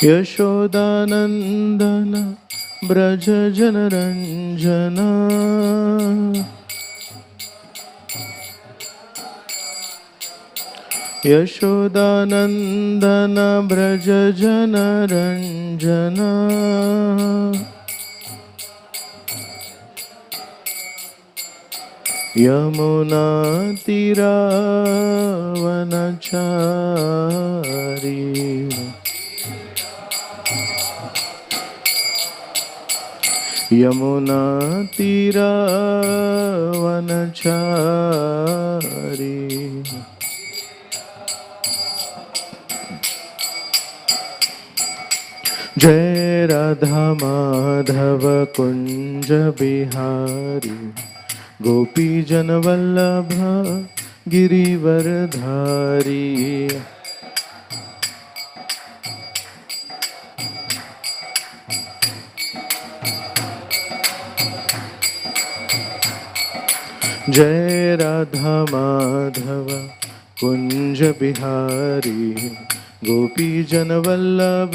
यशोदानन्दन व्रज जनरञ्जना यशोदानन्दन व्रज जनरञ्जना यमुनातीरावनचारी यमुनातीरावनचारी जय राधा माधव कुंज बिहारी गोपी जन वल्लभ गिरिवरधारी जय राधा माधव कुंज बिहारी गोपी जन वल्लभ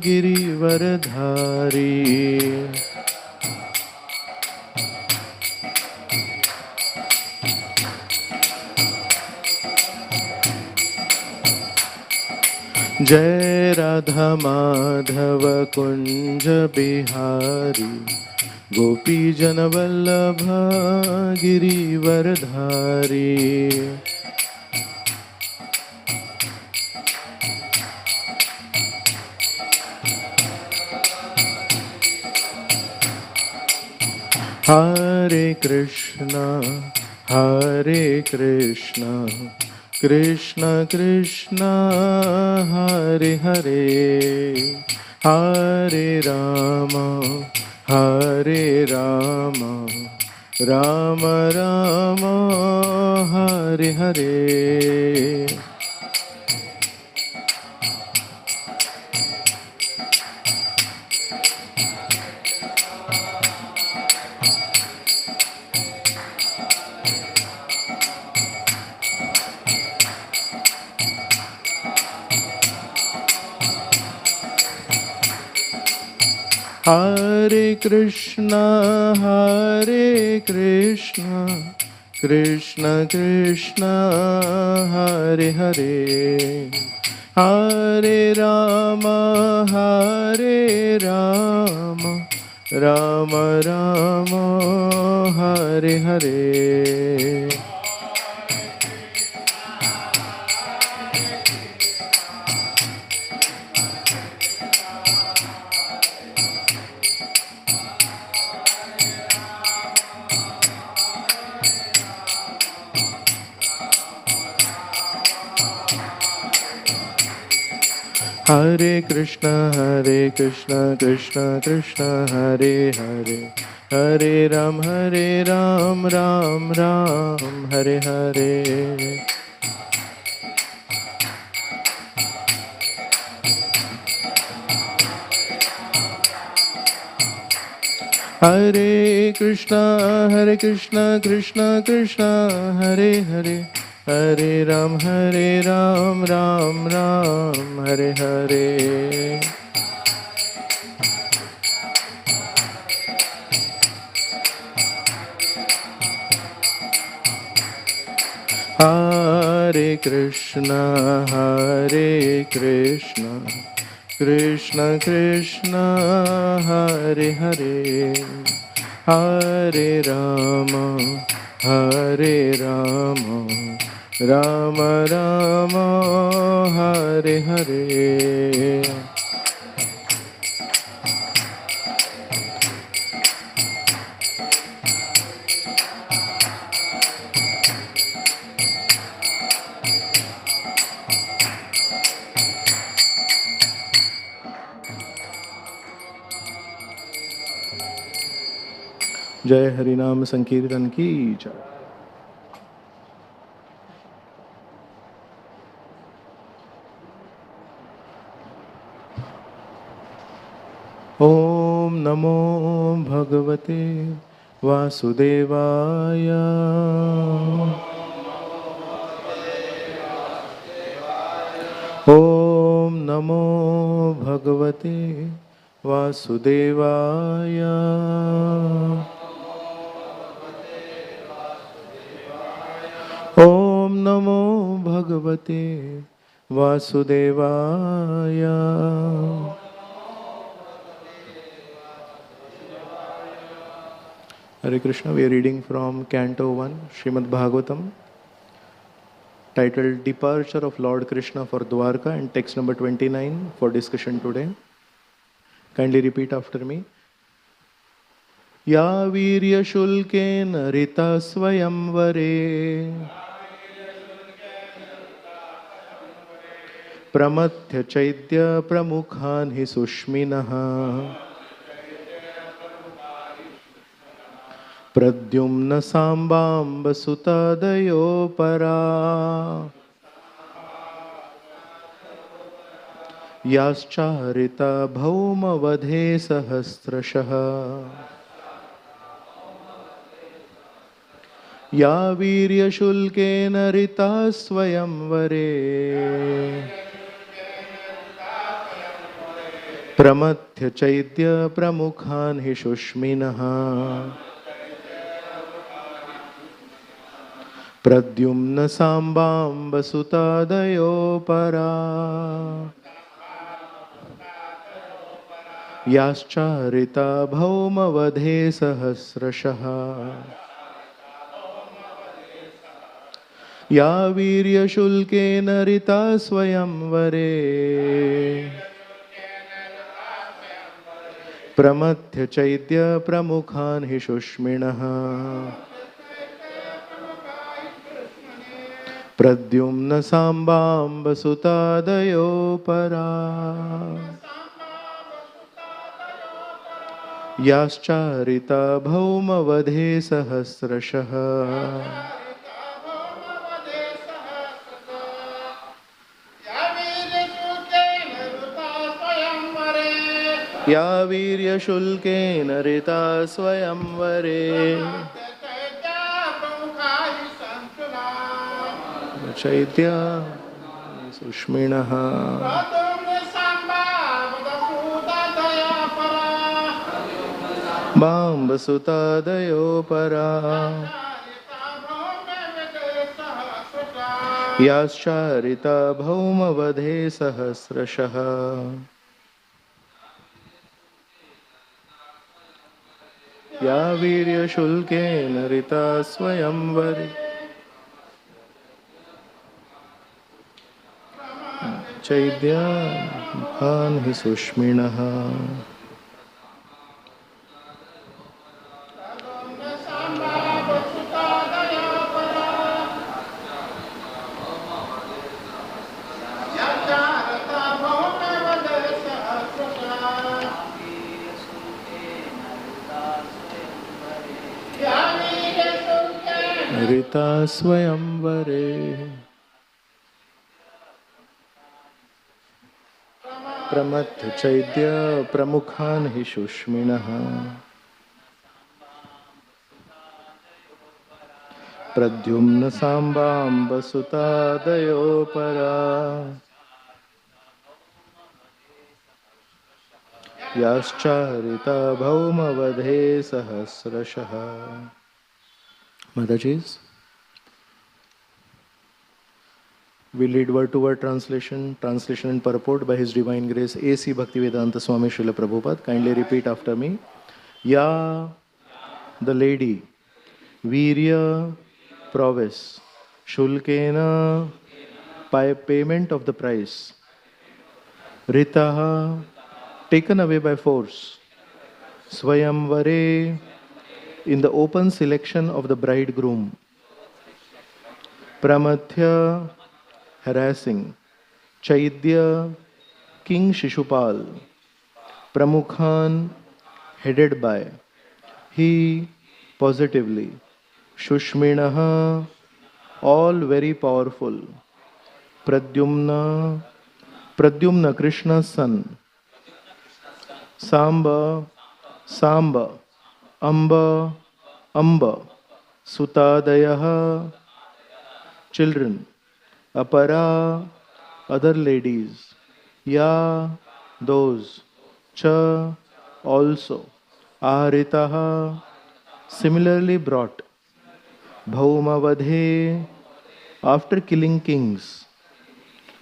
गिरिवरधारी जय राधा माधव कुंज बिहारी गोपी जन वल्लभ गिरिवरधारी हरे कृष्णा कृष्ण कृष्ण हरे हरे हरे राम राम राम हरे हरे हरे कृष्णा कृष्ण कृष्ण हरे हरे हरे राम राम राम हरे हरे हरे कृष्ण कृष्ण कृष्ण हरे हरे हरे राम राम राम हरे हरे हरे कृष्ण कृष्ण कृष्ण हरे हरे हरे राम राम राम हरे हरे हरे कृष्ण कृष्ण कृष्ण हरे हरे हरे राम राम राम हरे हरे जय हरिनाम संकीर्तन की जय। ओम नमो भगवते वासुदेवाय। ओम नमो Bhagavate Vasudevaya. Om Namo Bhagavate Vasudevaya. Hare Krishna, we are reading from Canto 1, Srimad Bhagavatam, titled Departure of Lord Krishna for Dwarka, and text number 29 for discussion today. Kindly repeat after me. Ya virya shulkena rita swayamvare Pramathya chaitya pramukhan hi sushminaha Pradyumna sambamba sutadayo para Yascharita bhauma vadhe sahasrashaha Ya virya shulkena rita swayamvare Pramathya chaitya pramukhan hi shushminaha Pradyumna sambamba sutadayo para Yascharita bhauma vadhe sahasrashaha Ya virya shulkena rita swayamvare Pramathya chaitya pramukhan hi shushminaha Pradyumna sambamba sutadayo para Yascharita bhauma vadhe sahasrashaha Ya virya shulkena rita swayamvare Chaitya sushminaha Bamba sutadayo para Yascharita bhauma vadhe sahasrashaha Ya virya shulkena rita swayamvare Chaitya bhan hi sushminaha Rita swayamvare Pramatha chaitya pramukhan hi shushminaha Pradyumna sambamba sutadayo para Yascharita bhauma vadhe sahasrashaha. Madajis, we lead word to word translation and purport by His Divine Grace A.C. Bhaktivedanta Swami Srila Prabhupada. Kindly repeat after me. Ya, the lady, Virya, prowess, Shulkena, payment of the price, Ritaha, taken away by force, Swayamvare, in the open selection of the bridegroom, Pramathya, harassing, Chaitya, King Shishupal, Pramukhan, headed by, he, positively, Shushminaha, all very powerful, Pradyumna, Krishna's son, Samba, Amba, Sutadayaha, children, Apara, other ladies, Ya, those cha also aritaha similarly brought bhaumavadhe after killing kings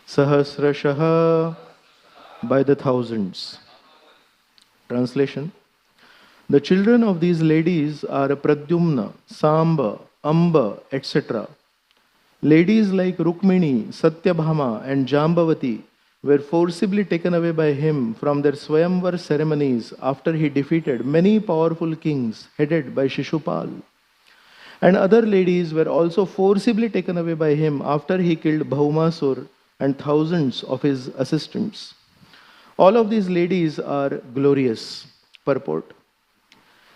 sahasrashah by the thousands. Translation: the children of these ladies are Pradyumna, Samba, Amba, etc. Ladies like Rukmini, Satyabhama, and Jambavati were forcibly taken away by him from their Swayamvar ceremonies after he defeated many powerful kings headed by Shishupal. And other ladies were also forcibly taken away by him after he killed Bhaumasur and thousands of his assistants. All of these ladies are glorious. Purport: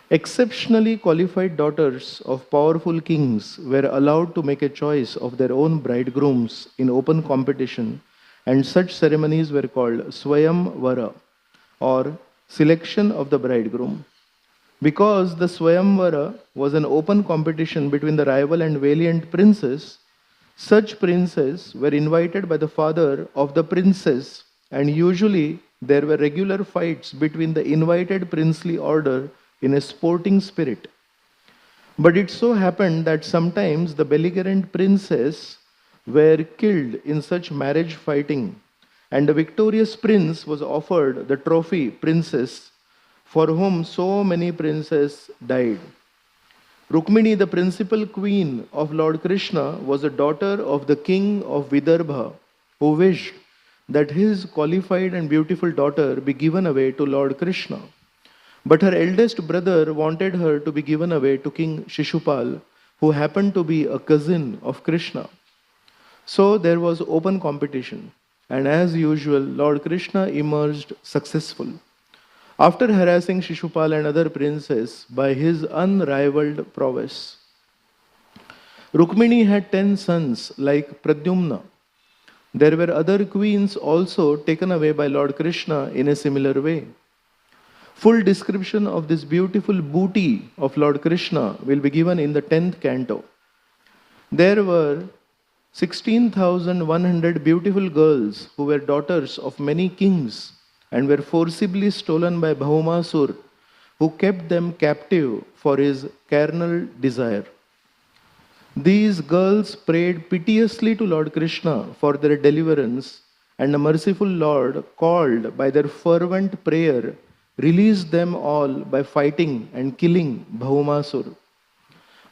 exceptionally qualified daughters of powerful kings were allowed to make a choice of their own bridegrooms in open competition, and such ceremonies were called Swayamvara, or selection of the bridegroom. Because the Swayamvara was an open competition between the rival and valiant princes, such princes were invited by the father of the princess, and usually there were regular fights between the invited princely order in a sporting spirit. But it so happened that sometimes the belligerent princes were killed in such marriage fighting, and the victorious prince was offered the trophy princess for whom so many princes died. Rukmini, the principal queen of Lord Krishna, was a daughter of the king of Vidarbha, who wished that his qualified and beautiful daughter be given away to Lord Krishna. But her eldest brother wanted her to be given away to King Shishupal, who happened to be a cousin of Krishna. So there was open competition, and as usual, Lord Krishna emerged successful. After harassing Shishupal and other princes by his unrivaled prowess, Rukmini had 10 sons like Pradyumna. There were other queens also taken away by Lord Krishna in a similar way. Full description of this beautiful booty of Lord Krishna will be given in the 10th canto. There were 16,100 beautiful girls who were daughters of many kings and were forcibly stolen by Bhaumasur, who kept them captive for his carnal desire. These girls prayed piteously to Lord Krishna for their deliverance, and the merciful Lord, called by their fervent prayer, released them all by fighting and killing Bhaumasur.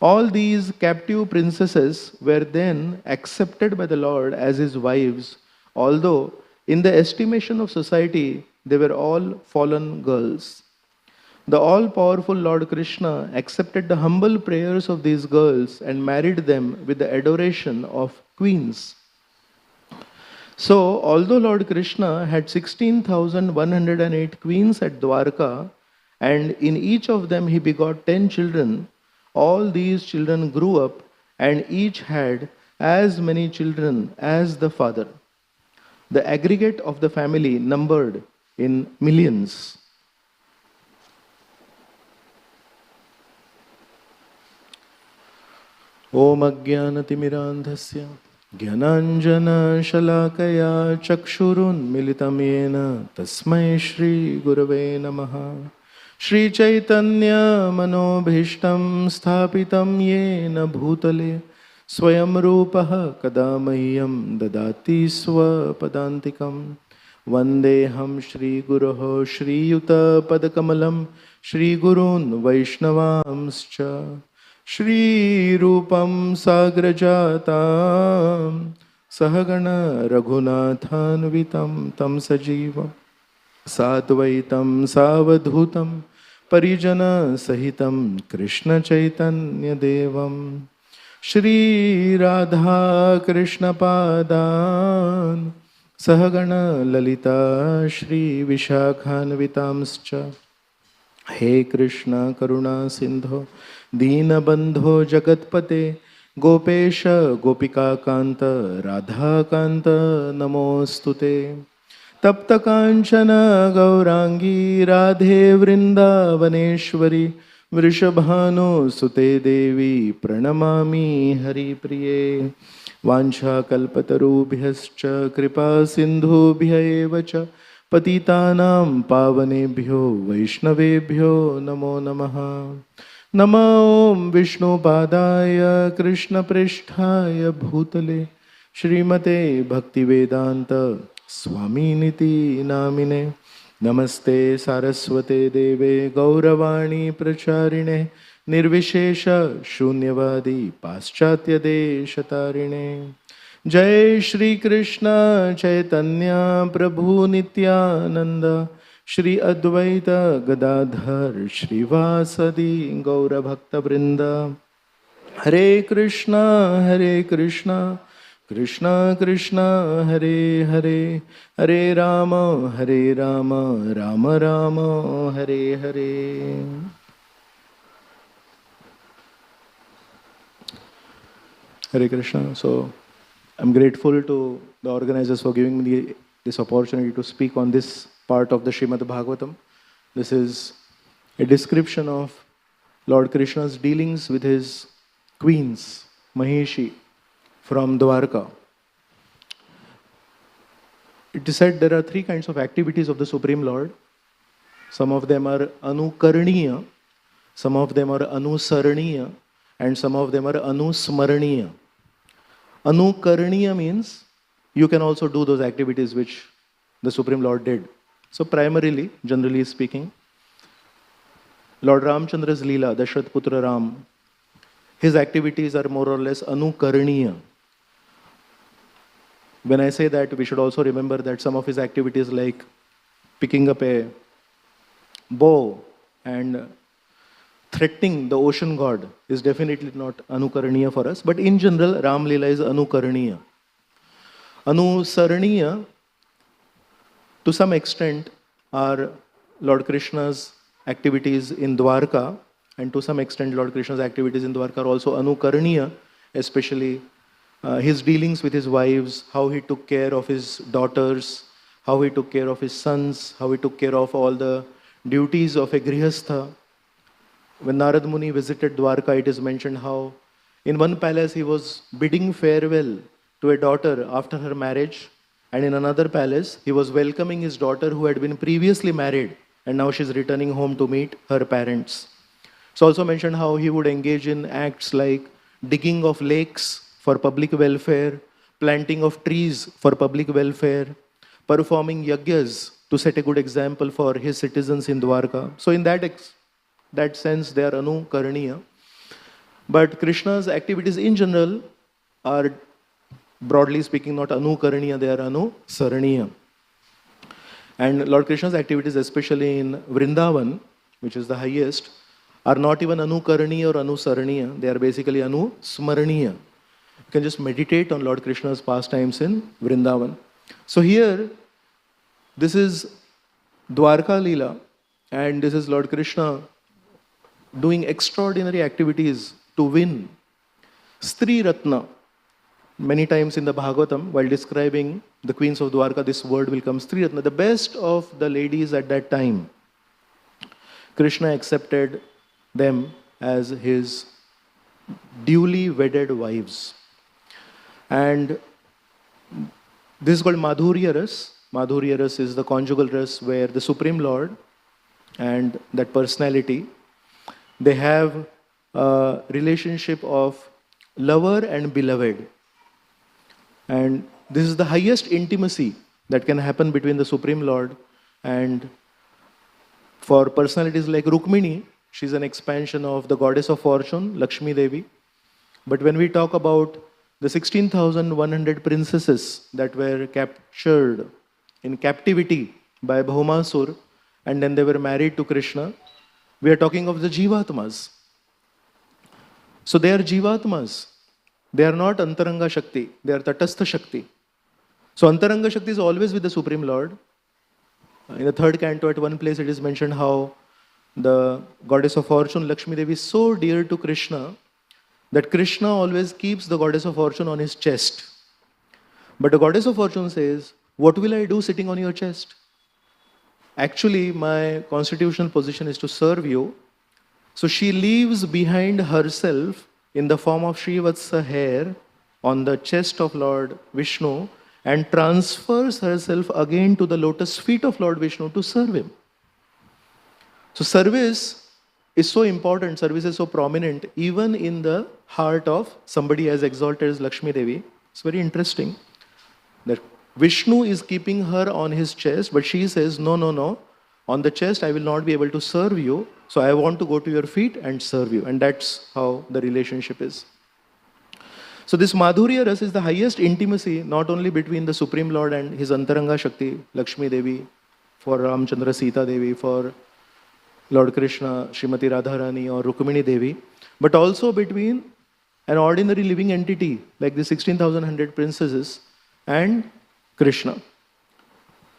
All these captive princesses were then accepted by the Lord as his wives, although in the estimation of society, they were all fallen girls. The all-powerful Lord Krishna accepted the humble prayers of these girls and married them with the adoration of queens. So, although Lord Krishna had 16,108 queens at Dwarka, and in each of them he begot 10 children, all these children grew up and each had as many children as the father. The aggregate of the family numbered in millions. Om Ajnanatimirandhasya Jnananjana Shalakaya Chakshurun Militam Yena Tasmai Shri Gurave Namaha. Shri Chaitanya Manobhishtam Sthapitam Yena Bhutale Swayam Rupaha Kadamahyam Dadati Swapadantikam. Vandeham Shri Guruho Shri Yuta Padakamalam Shri Gurun Vaishnavamscha Shri Rupam Sagrajatam Sahagana Raghunathanvitam Tam Sajiva Satvaitam Savadhutam Parijana Sahitam Krishna Chaitanya Devam Shri Radha Krishna Padan Sahagana Lalita Shri Vishakhanvitamscha. He Krishna Karuna Sindho Deenabandho Jagatpate Gopesha Gopika Kanta Radha Kanta Namostute. Tapta Kanchana Gaurangi Radhe Vrindavaneshwari Vrishabhanu Sute Devi Pranamami Hari Priye. Vancha Kalpatarubhyascha Kripa Sindhubhya evacha पतितानां पावनेभ्यो वैष्णवेभ्यो नमो नमः। नमो विष्णुपादाय कृष्णप्रेष्ठाय भूतले श्रीमते भक्तिवेदांत स्वामिनिति नामिने। नमस्ते सारस्वते देवे गौरवाणी प्रचारिणे निर्विशेष शून्यवादी पाश्चात्य देशतारिणे। जय श्री कृष्ण चैतन्य प्रभु नित्यानंद श्री अद्वैत गदाधर श्रीवासदि गौरभक्तवृंद। हरे कृष्णा कृष्ण कृष्ण हरे हरे, हरे Ram Ram Ram Hare Hare. Hare Krishna. So I'm grateful to the organizers for giving me this opportunity to speak on this part of the Srimad Bhagavatam. This is a description of Lord Krishna's dealings with his queens, Maheshi, from Dwarka. It is said there are three kinds of activities of the Supreme Lord. Some of them are anukaraniya, some of them are anusaraniya, and some of them are anusmaraniya. Anukaraniya means you can also do those activities which the Supreme Lord did. So primarily, generally speaking, Lord Ramchandra's Leela, Dashrath Putra Ram, his activities are more or less anukaraniya. When I say that, we should also remember that some of his activities like picking up a bow and threatening the ocean god is definitely not anukaraniya for us. But in general, Ram Leela is anukaraniya. Anusaraniya, to some extent, are Lord Krishna's activities in Dwarka, and to some extent, Lord Krishna's activities in Dwarka are also anukaraniya, especially his dealings with his wives, how he took care of his daughters, how he took care of his sons, how he took care of all the duties of a grihastha. When Narad Muni visited Dwarka, it is mentioned how in one palace he was bidding farewell to a daughter after her marriage, and in another palace he was welcoming his daughter who had been previously married and now she's returning home to meet her parents. It's also mentioned how he would engage in acts like digging of lakes for public welfare, planting of trees for public welfare, performing yagyas to set a good example for his citizens in Dwarka. So in that sense, they are anukaraniya. But Krishna's activities in general are, broadly speaking, not anukaraniya, they are anusaraniya. And Lord Krishna's activities, especially in Vrindavan, which is the highest, are not even anukaraniya or anusaraniya, they are basically anusmaraniya. You can just meditate on Lord Krishna's pastimes in Vrindavan. So here, this is Dwarka Leela, and this is Lord Krishna doing extraordinary activities to win Stri Ratna. Many times in the Bhagavatam, while describing the queens of Dwarka, this word will come, Stri Ratna, the best of the ladies at that time. Krishna accepted them as his duly wedded wives. And this is called Madhurya Ras. Madhurya Ras is the conjugal ras where the Supreme Lord and that personality, they have a relationship of lover and beloved. And this is the highest intimacy that can happen between the Supreme Lord and for personalities like Rukmini, she's an expansion of the goddess of fortune, Lakshmi Devi. But when we talk about the 16,100 princesses that were captured in captivity by Bhaumasur and then they were married to Krishna, we are talking of the Jivatmas. So they are Jivatmas. They are not Antaranga Shakti. They are Tatastha Shakti. So Antaranga Shakti is always with the Supreme Lord. In the third canto, at one place, it is mentioned how the goddess of fortune, Lakshmi Devi, is so dear to Krishna that Krishna always keeps the goddess of fortune on his chest. But the goddess of fortune says, "What will I do sitting on your chest? Actually, my constitutional position is to serve you." So she leaves behind herself in the form of Srivatsa hair on the chest of Lord Vishnu, and transfers herself again to the lotus feet of Lord Vishnu to serve him. So service is so important, service is so prominent even in the heart of somebody as exalted as Lakshmi Devi. It's very interesting that Vishnu is keeping her on his chest, but she says, no, no, no, on the chest I will not be able to serve you, so I want to go to your feet and serve you. And that's how the relationship is. So this Madhurya Ras is the highest intimacy, not only between the Supreme Lord and his Antaranga Shakti, Lakshmi Devi, for Ramchandra Sita Devi, for Lord Krishna, Srimati Radharani or Rukmini Devi, but also between an ordinary living entity like the 16,100 princesses and Krishna.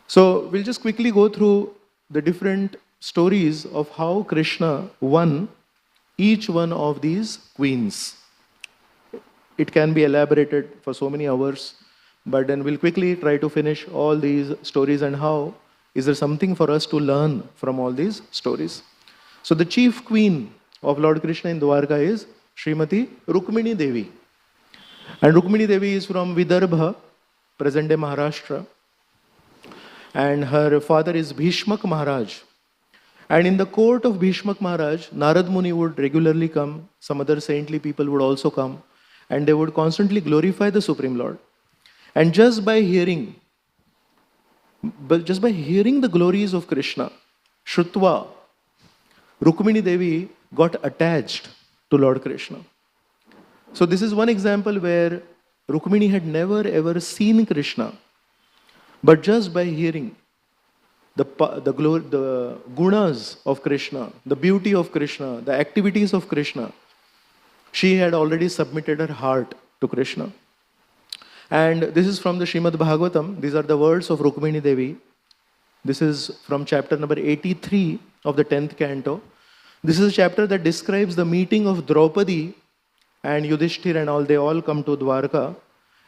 So we'll just quickly go through the different stories of how Krishna won each one of these queens. It can be elaborated for so many hours, but then we'll quickly try to finish all these stories and how is there something for us to learn from all these stories. So the chief queen of Lord Krishna in Dwarka is Srimati Rukmini Devi. And Rukmini Devi is from Vidarbha, present-day Maharashtra. And her father is Bhishmak Maharaj. And in the court of Bhishmak Maharaj, Narad Muni would regularly come, some other saintly people would also come, and they would constantly glorify the Supreme Lord. And just by hearing the glories of Krishna, Shrutva, Rukmini Devi got attached to Lord Krishna. So this is one example where Rukmini had never ever seen Krishna, but just by hearing the gunas of Krishna, the beauty of Krishna, the activities of Krishna, she had already submitted her heart to Krishna. And this is from the Srimad Bhagavatam. These are the words of Rukmini Devi. This is from chapter number 83 of the 10th canto. This is a chapter that describes the meeting of Draupadi and Yudhishthir and all. They all come to Dwarka.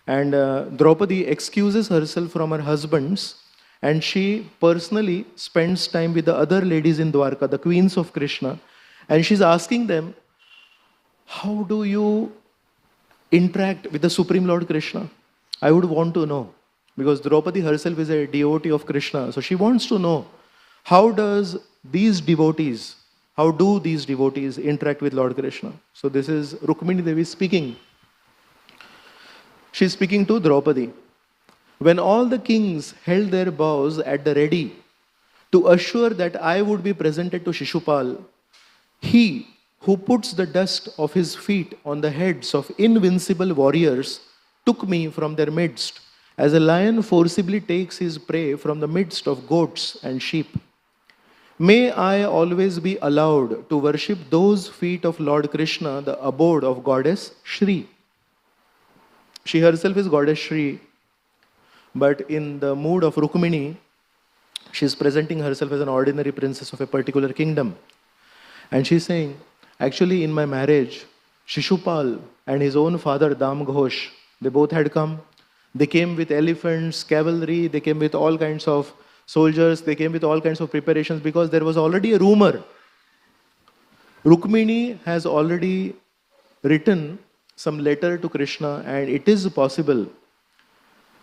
And Draupadi excuses herself from her husbands, and she personally spends time with the other ladies in Dwarka, the queens of Krishna. And she's asking them, how do you interact with the Supreme Lord Krishna? I would want to know, because Draupadi herself is a devotee of Krishna. So she wants to know, how do these devotees interact with Lord Krishna? So this is Rukmini Devi speaking. She's speaking to Draupadi. When all the kings held their bows at the ready to assure that I would be presented to Shishupal, he who puts the dust of his feet on the heads of invincible warriors took me from their midst, as a lion forcibly takes his prey from the midst of goats and sheep. May I always be allowed to worship those feet of Lord Krishna, the abode of goddess Shri. She herself is goddess Shri, but in the mood of Rukmini, she is presenting herself as an ordinary princess of a particular kingdom. And she's saying, actually in my marriage, Shishupal and his own father Dam Ghosh, they both had come. They came with elephants, cavalry, they came with all kinds of soldiers, they came with all kinds of preparations, because there was already a rumor. Rukmini has already written some letter to Krishna, and it is possible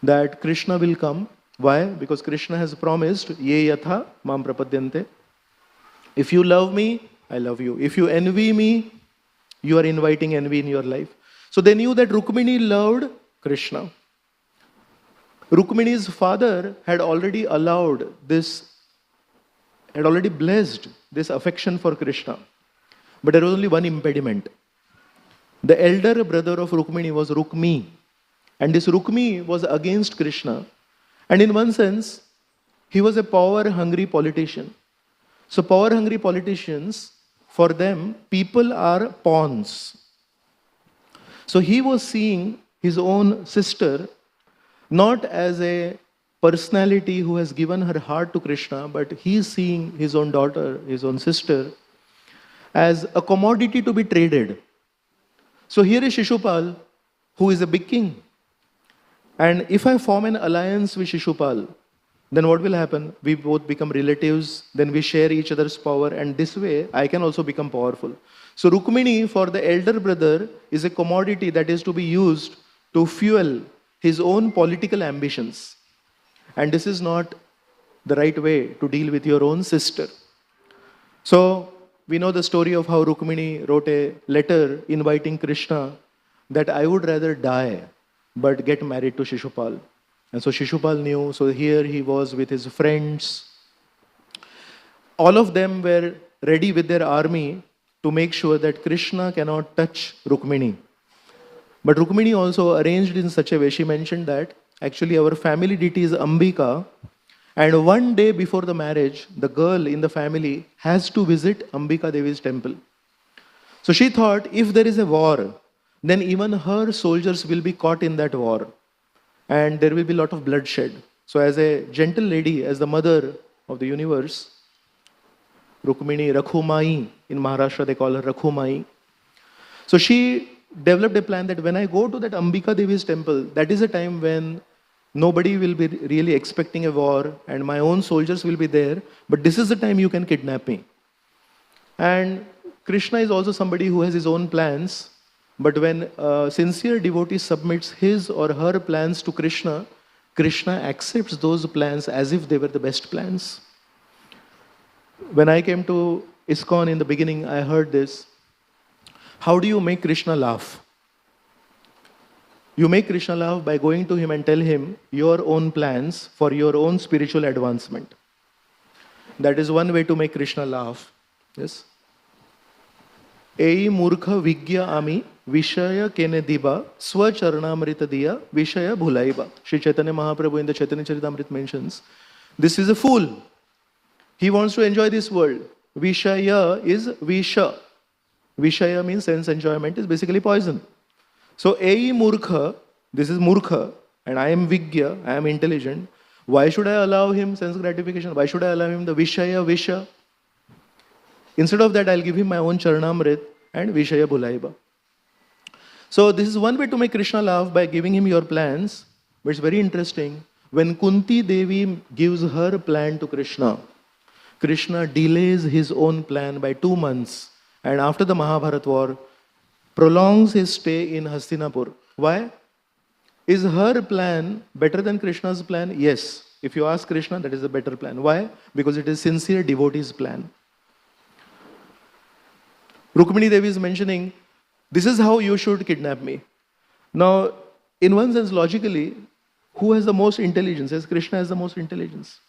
that Krishna will come. Why? Because Krishna has promised, Ye yatha mam prapadyante. If you love me, I love you. If you envy me, you are inviting envy in your life. So they knew that Rukmini loved Krishna. Rukmini's father had already blessed this affection for Krishna. But there was only one impediment. The elder brother of Rukmini was Rukmi. And this Rukmi was against Krishna. And in one sense, he was a power-hungry politician. So power-hungry politicians, for them, people are pawns. So he was seeing his own sister not as a personality who has given her heart to Krishna, but he is seeing his own daughter, his own sister, as a commodity to be traded. So here is Shishupal, who is a big king. And if I form an alliance with Shishupal, then what will happen? We both become relatives, then we share each other's power, and this way I can also become powerful. So Rukmini, for the elder brother, is a commodity that is to be used to fuel his own political ambitions. And this is not the right way to deal with your own sister. So, we know the story of how Rukmini wrote a letter inviting Krishna that I would rather die but get married to Shishupal. And so Shishupal knew, so here he was with his friends. All of them were ready with their army to make sure that Krishna cannot touch Rukmini. But Rukmini also arranged in such a way, she mentioned that actually our family deity is Ambika, and one day before the marriage, the girl in the family has to visit Ambika Devi's temple. So she thought if there is a war, then even her soldiers will be caught in that war. And there will be a lot of bloodshed. So as a gentle lady, as the mother of the universe, Rukmini, Rakhumai, in Maharashtra they call her Rakhumai. So she developed a plan that when I go to that Ambika Devi's temple, that is a time when nobody will be really expecting a war and my own soldiers will be there, but this is the time you can kidnap me. And Krishna is also somebody who has his own plans, but when a sincere devotee submits his or her plans to Krishna, Krishna accepts those plans as if they were the best plans. When I came to ISKCON in the beginning, I heard this. How do you make Krishna laugh? You make Krishna laugh by going to him and tell him your own plans for your own spiritual advancement. That is one way to make Krishna laugh. Yes. Ei murkha vigya ami vishaya kene diba swacharnamrita diya vishaya bhulaiba. Shri Chaitanya Mahaprabhu in the Chaitanya Charitamrita mentions, this is a fool. He wants to enjoy this world. Vishaya is visha. Vishaya means sense enjoyment, is basically poison. So, Ei Murkha, this is Murkha, and I am Vigya, I am intelligent. Why should I allow him sense gratification? Why should I allow him the Vishaya, Visha? Instead of that, I'll give him my own Charnamrit and Vishaya Bhulaiba. So, this is one way to make Krishna laugh by giving him your plans, but it's very interesting. When Kunti Devi gives her plan to Krishna, Krishna delays his own plan by 2 months, and after the Mahabharata war, prolongs his stay in Hastinapur. Why? Is her plan better than Krishna's plan? Yes. If you ask Krishna, that is a better plan. Why? Because it is sincere devotee's plan. Rukmini Devi is mentioning, this is how you should kidnap me. Now, in one sense, logically, who has the most intelligence? Yes, Krishna has the most intelligence.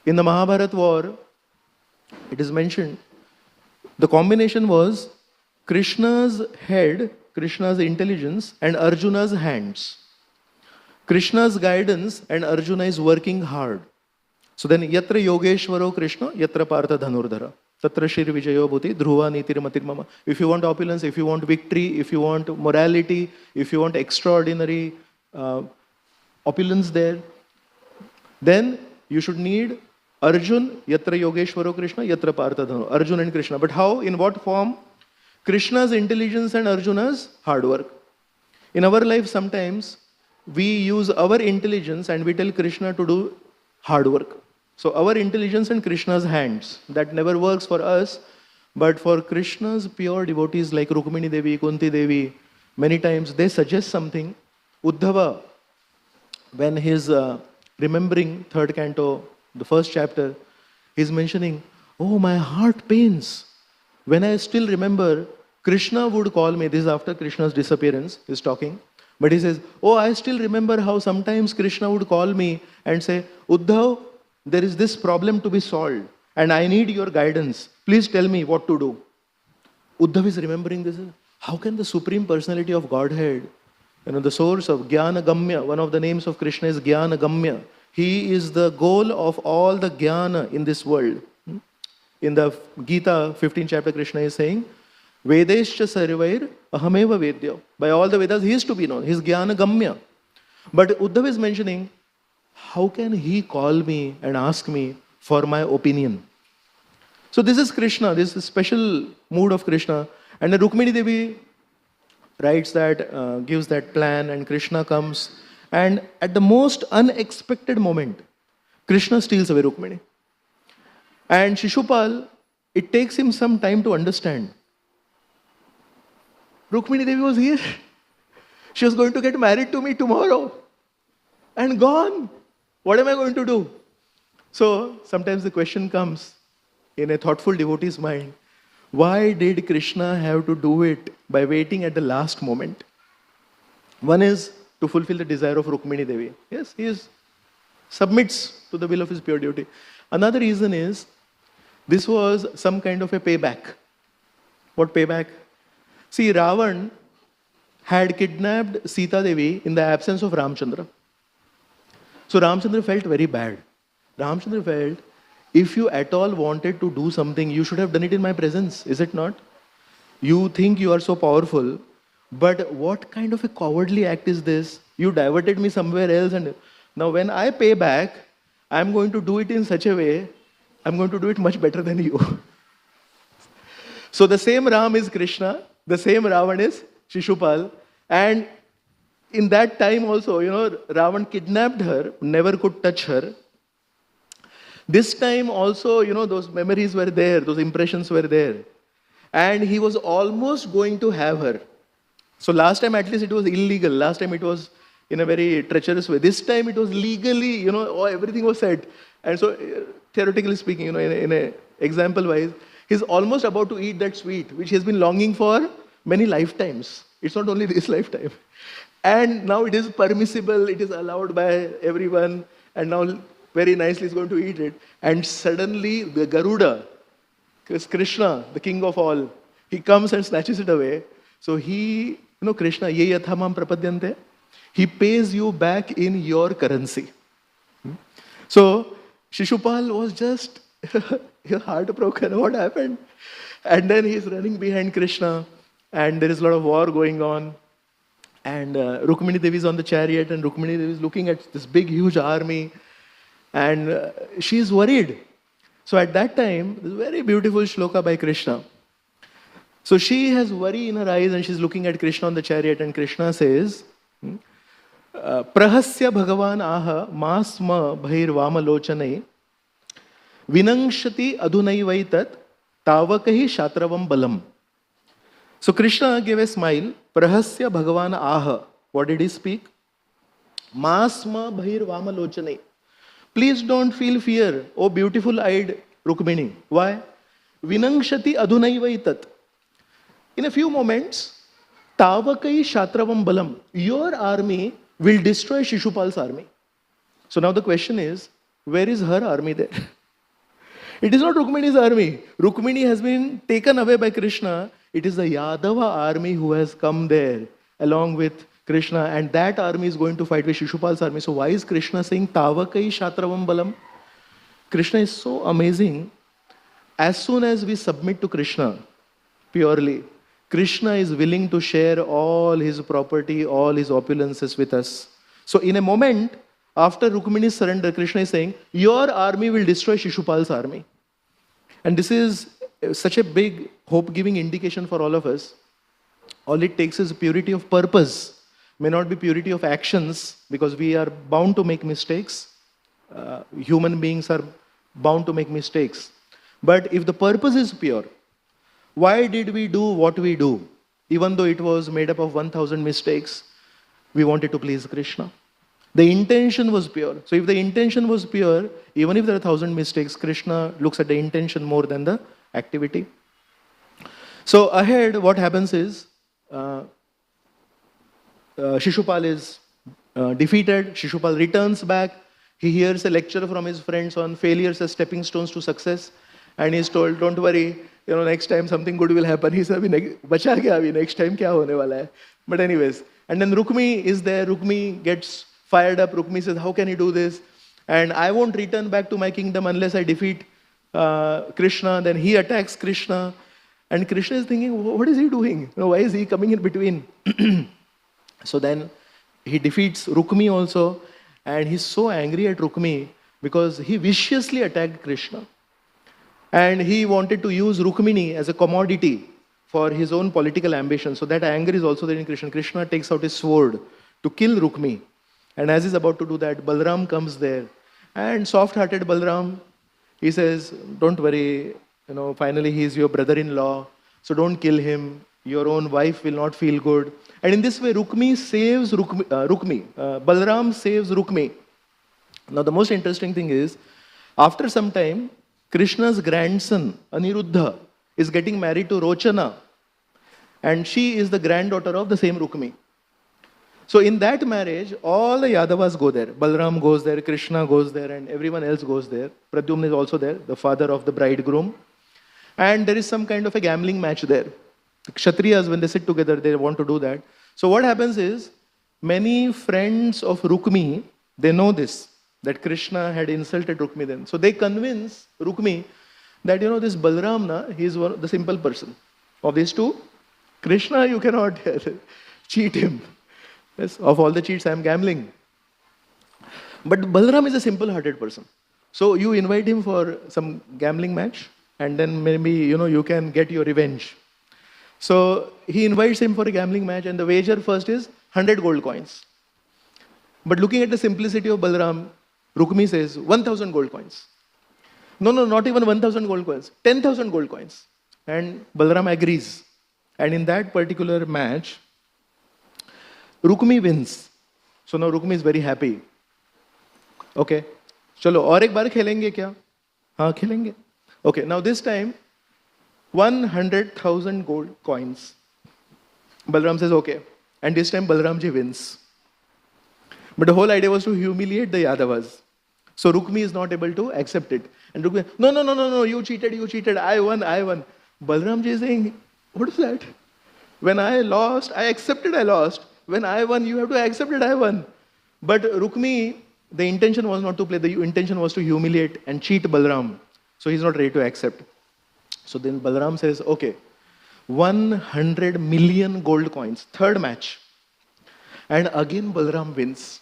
In the Mahabharata war, it is mentioned, the combination was Krishna's head, Krishna's intelligence, and Arjuna's hands. Krishna's guidance and Arjuna is working hard. So then, Yatra Yogeshwaro Krishna, Yatra Partha Dhanurdhara. Tatra Shri Vijayo Bhuti, Dhruva Nitir Matir Mama. If you want opulence, if you want victory, if you want morality, if you want extraordinary opulence there, then you should need Arjun, Yatra Yogeshwaro Krishna, Yatra Partha Dhanurdhara. Arjun and Krishna. But how? In what form? Krishna's intelligence and Arjuna's hard work. In our life, sometimes we use our intelligence and we tell Krishna to do hard work. So our intelligence and Krishna's hands, that never works for us, but for Krishna's pure devotees like Rukmini Devi, Kunti Devi, many times they suggest something. Uddhava, when he's remembering 3rd canto, the 1st chapter, he's mentioning, oh, my heart pains. When I still remember, Krishna would call me, this is after Krishna's disappearance, he's talking, but he says, oh, I still remember how sometimes Krishna would call me and say, Uddhav, there is this problem to be solved and I need your guidance. Please tell me what to do. Uddhav is remembering this. How can the Supreme Personality of Godhead, the source of Jnana Gamya, one of the names of Krishna is Jnana Gamya. He is the goal of all the Jnana in this world. In the Gita, 15th chapter, Krishna is saying, Vedescha sarvair ahameva vedya. By all the Vedas, he is to be known. He is Jnana Gamya. But Uddhav is mentioning, how can he call me and ask me for my opinion? So this is Krishna, this is special mood of Krishna. And then Rukmini Devi writes that, gives that plan, and Krishna comes. And at the most unexpected moment, Krishna steals away Rukmini. And Shishupal, it takes him some time to understand. Rukmini Devi was here. She was going to get married to me tomorrow and gone. What am I going to do? So sometimes the question comes in a thoughtful devotee's mind, why did Krishna have to do it by waiting at the last moment? One is to fulfill the desire of Rukmini Devi. Yes, submits to the will of his pure devotee. Another reason is this was some kind of a payback. What payback? See, Ravan had kidnapped Sita Devi in the absence of Ramchandra. So Ramchandra felt very bad. Ramchandra felt, if you at all wanted to do something, you should have done it in my presence, is it not? You think you are so powerful, but what kind of a cowardly act is this? You diverted me somewhere else, and now when I pay back, I'm going to do it in such a way, I'm going to do it much better than you. So the same Ram is Krishna, the same Ravan is Shishupal, and in that time also, Ravan kidnapped her, never could touch her. This time also, those memories were there, those impressions were there. And he was almost going to have her. So last time at least it was illegal. Last time it was in a very treacherous way. This time it was legally, everything was said. And so theoretically speaking, in a example wise, he's almost about to eat that sweet, which he has been longing for many lifetimes. It's not only this lifetime. And now it is permissible, it is allowed by everyone, and now very nicely he's going to eat it. And suddenly the Garuda, Krishna, the king of all, he comes and snatches it away. So he, Krishna, ye yathamam prapadyante, he pays you back in your currency. So Shishupal was just heartbroken. What happened? And then he's running behind Krishna, and there is a lot of war going on. And Rukmini Devi is on the chariot, and Rukmini Devi is looking at this big, huge army, and she is worried. So at that time, this very beautiful shloka by Krishna. So she has worry in her eyes, and she's looking at Krishna on the chariot, and Krishna says, Prahasya Bhagavan aha masma bhair vamalochane vinangshati adhunaivaitat tavakahi shatravam balam. So Krishna gave a smile. Prahasya Bhagavan aha. What did he speak? Masma bhair vamalochane. Please don't feel fear, oh beautiful-eyed Rukmini. Why? Vinangshati adhunaivaitat. In a few moments, Tavakai Shatravam Balam, your army will destroy Shishupal's army. So now the question is, where is her army there? It is not Rukmini's army. Rukmini has been taken away by Krishna. It is the Yadava army who has come there along with Krishna, and that army is going to fight with Shishupal's army. So why is Krishna saying Tavakai Shatravam Balam? Krishna is so amazing. As soon as we submit to Krishna purely, Krishna is willing to share all his property, all his opulences with us. So in a moment, after Rukmini's surrender, Krishna is saying, your army will destroy Shishupal's army. And this is such a big hope-giving indication for all of us. All it takes is purity of purpose. May not be purity of actions, because we are bound to make mistakes. Human beings are bound to make mistakes. But if the purpose is pure, why did we do what we do? Even though it was made up of 1,000 mistakes, we wanted to please Krishna. The intention was pure. So if the intention was pure, even if there are 1,000 mistakes, Krishna looks at the intention more than the activity. So ahead, what happens is, Shishupal is defeated. Shishupal returns back. He hears a lecture from his friends on failures as stepping stones to success. And he's told, don't worry, next time something good will happen. He said, bacha gaya abhi, next time kya hone wala hai. But anyways, and then Rukmi is there. Rukmi gets fired up. Rukmi says, how can he do this? And I won't return back to my kingdom unless I defeat Krishna. Then he attacks Krishna. And Krishna is thinking, what is he doing? Why is he coming in between? So then he defeats Rukmi also, and he's so angry at Rukmi because he viciously attacked Krishna. And he wanted to use Rukmini as a commodity for his own political ambition. So that anger is also there in Krishna. Krishna takes out his sword to kill Rukmi. And as he's about to do that, Balram comes there. And soft-hearted Balram, he says, don't worry, finally he is your brother-in-law, so don't kill him. your own wife will not feel good. And in this way, Rukmi saves Balram saves Rukmi. Now, the most interesting thing is, after some time, Krishna's grandson, Aniruddha, is getting married to Rochana. And she is the granddaughter of the same Rukmi. So in that marriage, all the Yadavas go there. Balram goes there, Krishna goes there, and everyone else goes there. Pradyumna is also there, the father of the bridegroom. And there is some kind of a gambling match there. The Kshatriyas, when they sit together, they want to do that. So what happens is, many friends of Rukmi, they know this, that Krishna had insulted Rukmi then. So they convince Rukmi that, this Balram, he is the simple person. Of these two, Krishna, you cannot cheat him. Yes, of all the cheats, I am gambling. But Balram is a simple-hearted person. So you invite him for some gambling match, and then maybe, you can get your revenge. So he invites him for a gambling match, and the wager first is 100 gold coins. But looking at the simplicity of Balram, Rukmi says 1,000 gold coins. No, not even 1,000 gold coins, 10,000 gold coins. And Balram agrees. And in that particular match, Rukmi wins. So now Rukmi is very happy. Okay, chalo, और एक बार खेलेंगे क्या? हाँ, खेलेंगे. Okay, now this time, 100,000 gold coins. Balram says, okay. And this time Balramji wins. But the whole idea was to humiliate the Yadavas. So Rukmi is not able to accept it. And Rukmi, no, you cheated, I won. Balramji is saying, what is that? When I lost, I accepted I lost. When I won, you have to accept it, I won. But Rukmi, the intention was not to play, the intention was to humiliate and cheat Balram. So he's not ready to accept. So then Balram says, okay, 100 million gold coins, third match. And again Balram wins.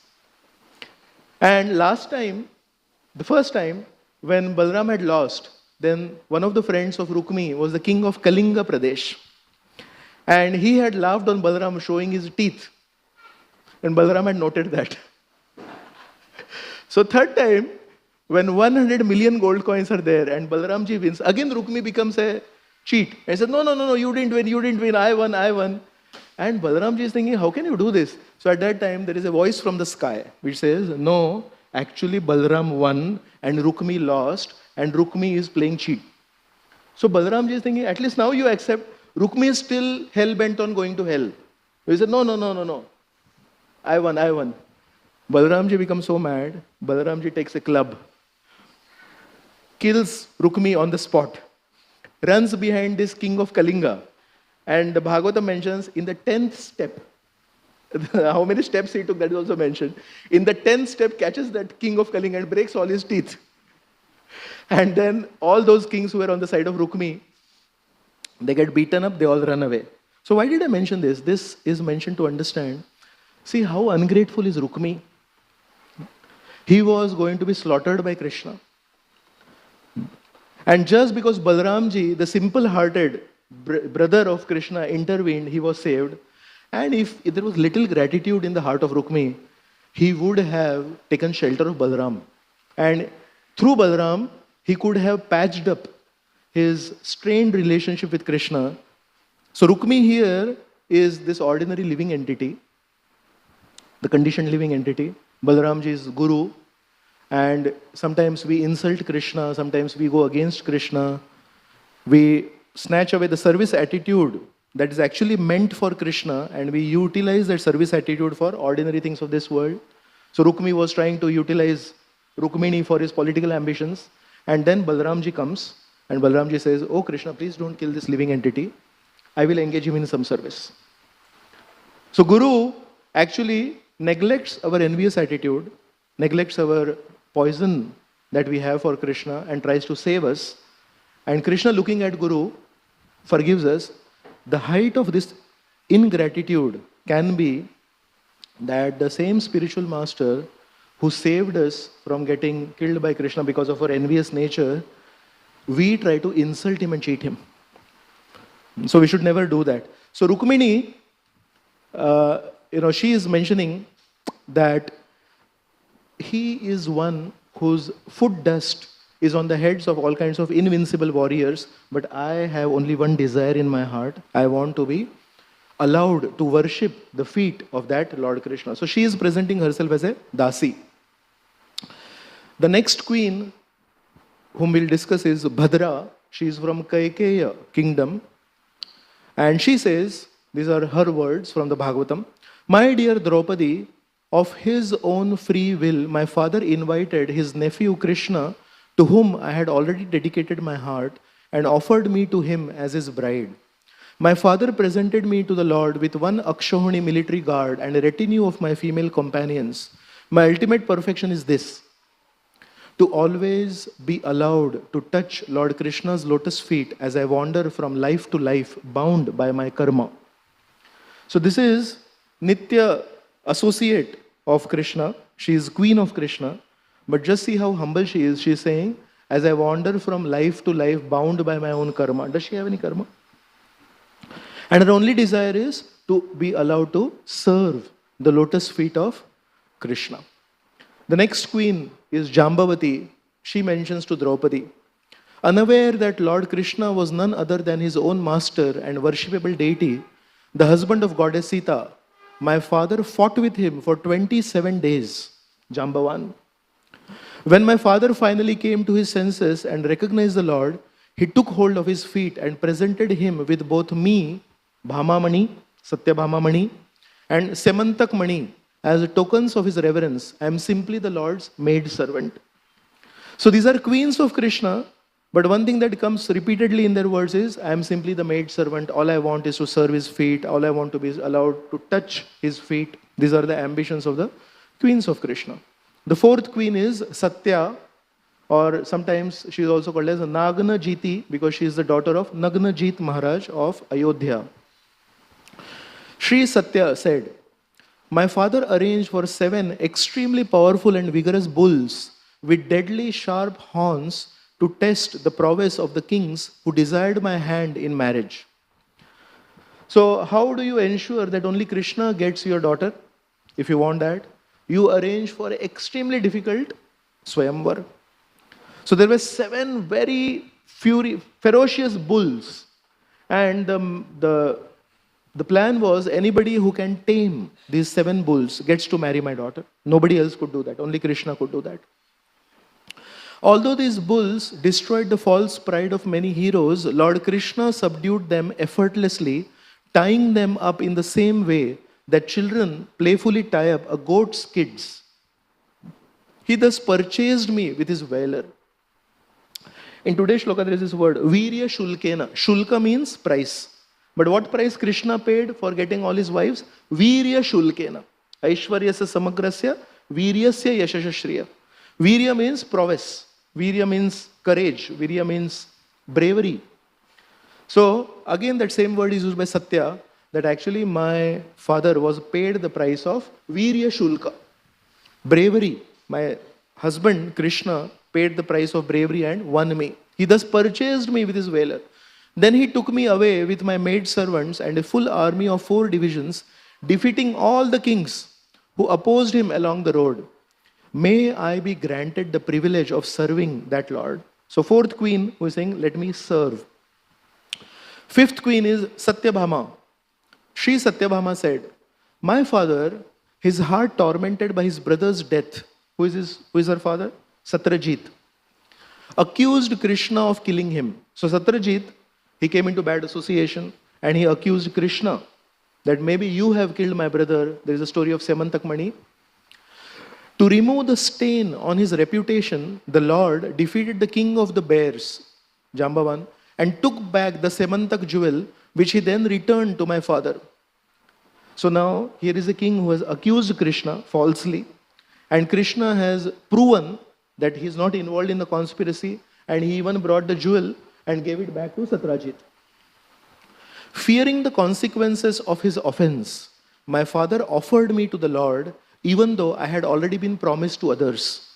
And last time, the first time, when Balram had lost, then one of the friends of Rukmi was the king of Kalinga Pradesh. And he had laughed on Balram showing his teeth. And Balram had noted that. So third time, when 100 million gold coins are there and Balramji wins, again Rukmi becomes a cheat. And he said, no, you didn't win, I won. And Balramji is thinking, how can you do this? So at that time, there is a voice from the sky which says, no, actually Balram won and Rukmi lost and Rukmi is playing cheat. So Balramji is thinking, at least now you accept, Rukmi is still hell-bent on going to hell. So he said, no. I won. Balramji becomes so mad, Balramji takes a club, kills Rukmi on the spot, runs behind this king of Kalinga. And the Bhagavatam mentions in the 10th step, how many steps he took, that is also mentioned. In the 10th step, catches that king of Kalinga and breaks all his teeth. And then all those kings who were on the side of Rukmi, they get beaten up, they all run away. So why did I mention this? This is mentioned to understand, see how ungrateful is Rukmi. He was going to be slaughtered by Krishna. And just because Balramji, the simple-hearted brother of Krishna, intervened, he was saved. And if there was little gratitude in the heart of Rukmi, he would have taken shelter of Balram. And through Balram, he could have patched up his strained relationship with Krishna. So Rukmi here is this ordinary living entity, the conditioned living entity. Balramji is Guru. And sometimes we insult Krishna, sometimes we go against Krishna. We snatch away the service attitude that is actually meant for Krishna, and we utilize that service attitude for ordinary things of this world. So Rukmi was trying to utilize Rukmini for his political ambitions, and then Balramji comes, and Balramji says, oh Krishna, please don't kill this living entity. I will engage him in some service. So Guru actually neglects our envious attitude, neglects our poison that we have for Krishna and tries to save us. And Krishna, looking at Guru, forgives us. The height of this ingratitude can be that the same spiritual master who saved us from getting killed by Krishna because of our envious nature, we try to insult him and cheat him. So we should never do that. So Rukmini, she is mentioning that he is one whose foot dust is on the heads of all kinds of invincible warriors, but I have only one desire in my heart. I want to be allowed to worship the feet of that Lord Krishna. So she is presenting herself as a Dasi. The next queen whom we'll discuss is Bhadra. She is from Kaikeya kingdom. And she says, these are her words from the Bhagavatam, "My dear Draupadi, of his own free will, my father invited his nephew Krishna, to whom I had already dedicated my heart, and offered me to him as his bride. My father presented me to the Lord with one Akshohani military guard and a retinue of my female companions. My ultimate perfection is this: to always be allowed to touch Lord Krishna's lotus feet as I wander from life to life, bound by my karma." So this is Nitya, associate of Krishna. She is queen of Krishna. But just see how humble she is. She is saying, as I wander from life to life, bound by my own karma. Does she have any karma? And her only desire is to be allowed to serve the lotus feet of Krishna. The next queen is Jambavati. She mentions to Draupadi, unaware that Lord Krishna was none other than his own master and worshipable deity, the husband of goddess Sita, my father fought with him for 27 days. Jambavan. When my father finally came to his senses and recognized the Lord, he took hold of his feet and presented him with both me, Bhamamani, Satyabhamamani, and Semantak Mani, as tokens of his reverence. I am simply the Lord's maid servant. So these are queens of Krishna, but one thing that comes repeatedly in their words is, I am simply the maid servant. All I want is to serve his feet. All I want to be allowed to touch his feet. These are the ambitions of the queens of Krishna. The fourth queen is Satya, or sometimes she is also called as Nagna Jiti, because she is the daughter of Nagnajit Maharaj of Ayodhya. Sri Satya said, my father arranged for 7 extremely powerful and vigorous bulls with deadly sharp horns to test the prowess of the kings who desired my hand in marriage. So how do you ensure that only Krishna gets your daughter? If you want that, you arrange for an extremely difficult Swayamvar. So there were 7 very ferocious bulls, and the plan was anybody who can tame these 7 bulls gets to marry my daughter. Nobody else could do that. Only Krishna could do that. Although these bulls destroyed the false pride of many heroes, Lord Krishna subdued them effortlessly, tying them up in the same way that children playfully tie up a goat's kids. He thus purchased me with his valor. In today's shloka, there is this word, Virya Shulkena. Shulka means price. But what price Krishna paid for getting all his wives? Virya Shulkena. Aishwaryasya samagrasya, Viryasya yashashashriya. Virya means prowess. Virya means courage. Virya means bravery. So, again that same word is used by Satya, that actually my father was paid the price of Virya Shulka. Bravery. My husband, Krishna, paid the price of bravery and won me. He thus purchased me with his valor. Then he took me away with my maid servants and a full army of 4 divisions, defeating all the kings who opposed him along the road. May I be granted the privilege of serving that Lord. So 4th queen who is saying, let me serve. 5th queen is Satyabhama. Sri Satyabhama said, my father, his heart tormented by his brother's death, who is her father? Satyajit, accused Krishna of killing him. So Satyajit, he came into bad association and he accused Krishna that maybe you have killed my brother. There is a story of Semantak Mani. To remove the stain on his reputation, the Lord defeated the king of the bears, Jambavan, and took back the Semantak jewel, which he then returned to my father. So now here is a king who has accused Krishna falsely, and Krishna has proven that he is not involved in the conspiracy, and he even brought the jewel and gave it back to Satyajit. Fearing the consequences of his offense, my father offered me to the Lord, even though I had already been promised to others.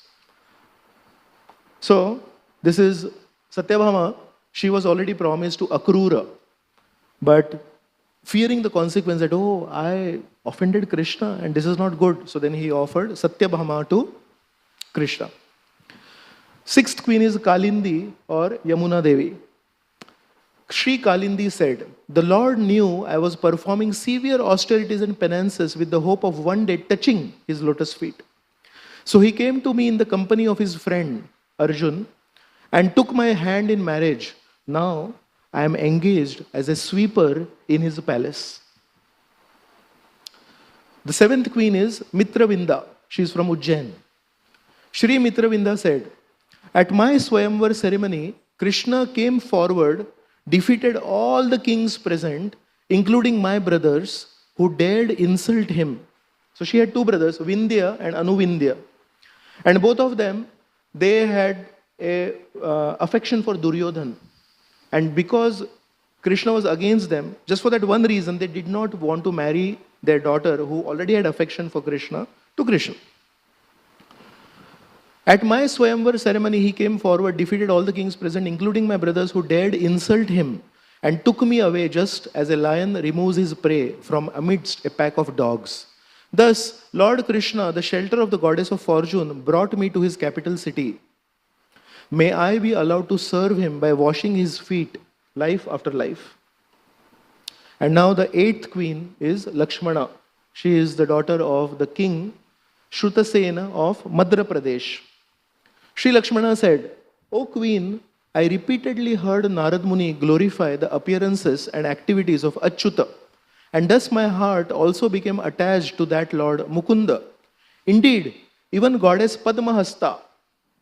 So, this is Satyabhama. She was already promised to Akrura. But fearing the consequence that, oh, I offended Krishna and this is not good. So then he offered Satyabhama to Krishna. Sixth queen is Kalindi or Yamuna Devi. Shri Kalindi said, "The Lord knew I was performing severe austerities and penances with the hope of one day touching his lotus feet. So he came to me in the company of his friend Arjun and took my hand in marriage. Now I am engaged as a sweeper in his palace." The seventh queen is Mitravinda. She is from Ujjain. Shri Mitravinda said, "At my Swayamvar ceremony, Krishna came forward, defeated all the kings present, including my brothers, who dared insult him." So she had two brothers, Vindhya and Anuvindhya. And both of them, they had a affection for Duryodhan. And because Krishna was against them, just for that one reason, they did not want to marry their daughter, who already had affection for Krishna, to Krishna. "At my Swayamvar ceremony, he came forward, defeated all the kings present, including my brothers, who dared insult him, and took me away just as a lion removes his prey from amidst a pack of dogs. Thus, Lord Krishna, the shelter of the goddess of fortune, brought me to his capital city. May I be allowed to serve him by washing his feet, life after life." And now the eighth queen is Lakshmana. She is the daughter of the king Shrutasena of Madhya Pradesh. Sri Lakshmana said, "O queen, I repeatedly heard Narad Muni glorify the appearances and activities of Achyuta, and thus my heart also became attached to that Lord Mukunda. Indeed, even goddess Padmahasta,"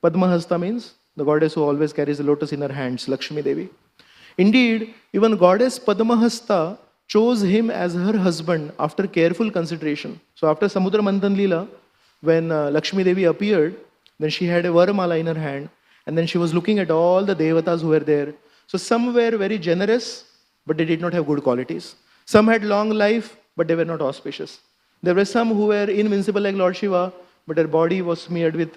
Padmahasta means the goddess who always carries the lotus in her hands, Lakshmi Devi. "Indeed, even goddess Padmahasta chose him as her husband after careful consideration." So after Samudra Manthan Leela, when Lakshmi Devi appeared, then she had a Varamala in her hand, and then she was looking at all the Devatas who were there. So some were very generous, but they did not have good qualities. Some had long life, but they were not auspicious. There were some who were invincible like Lord Shiva, but their body was smeared with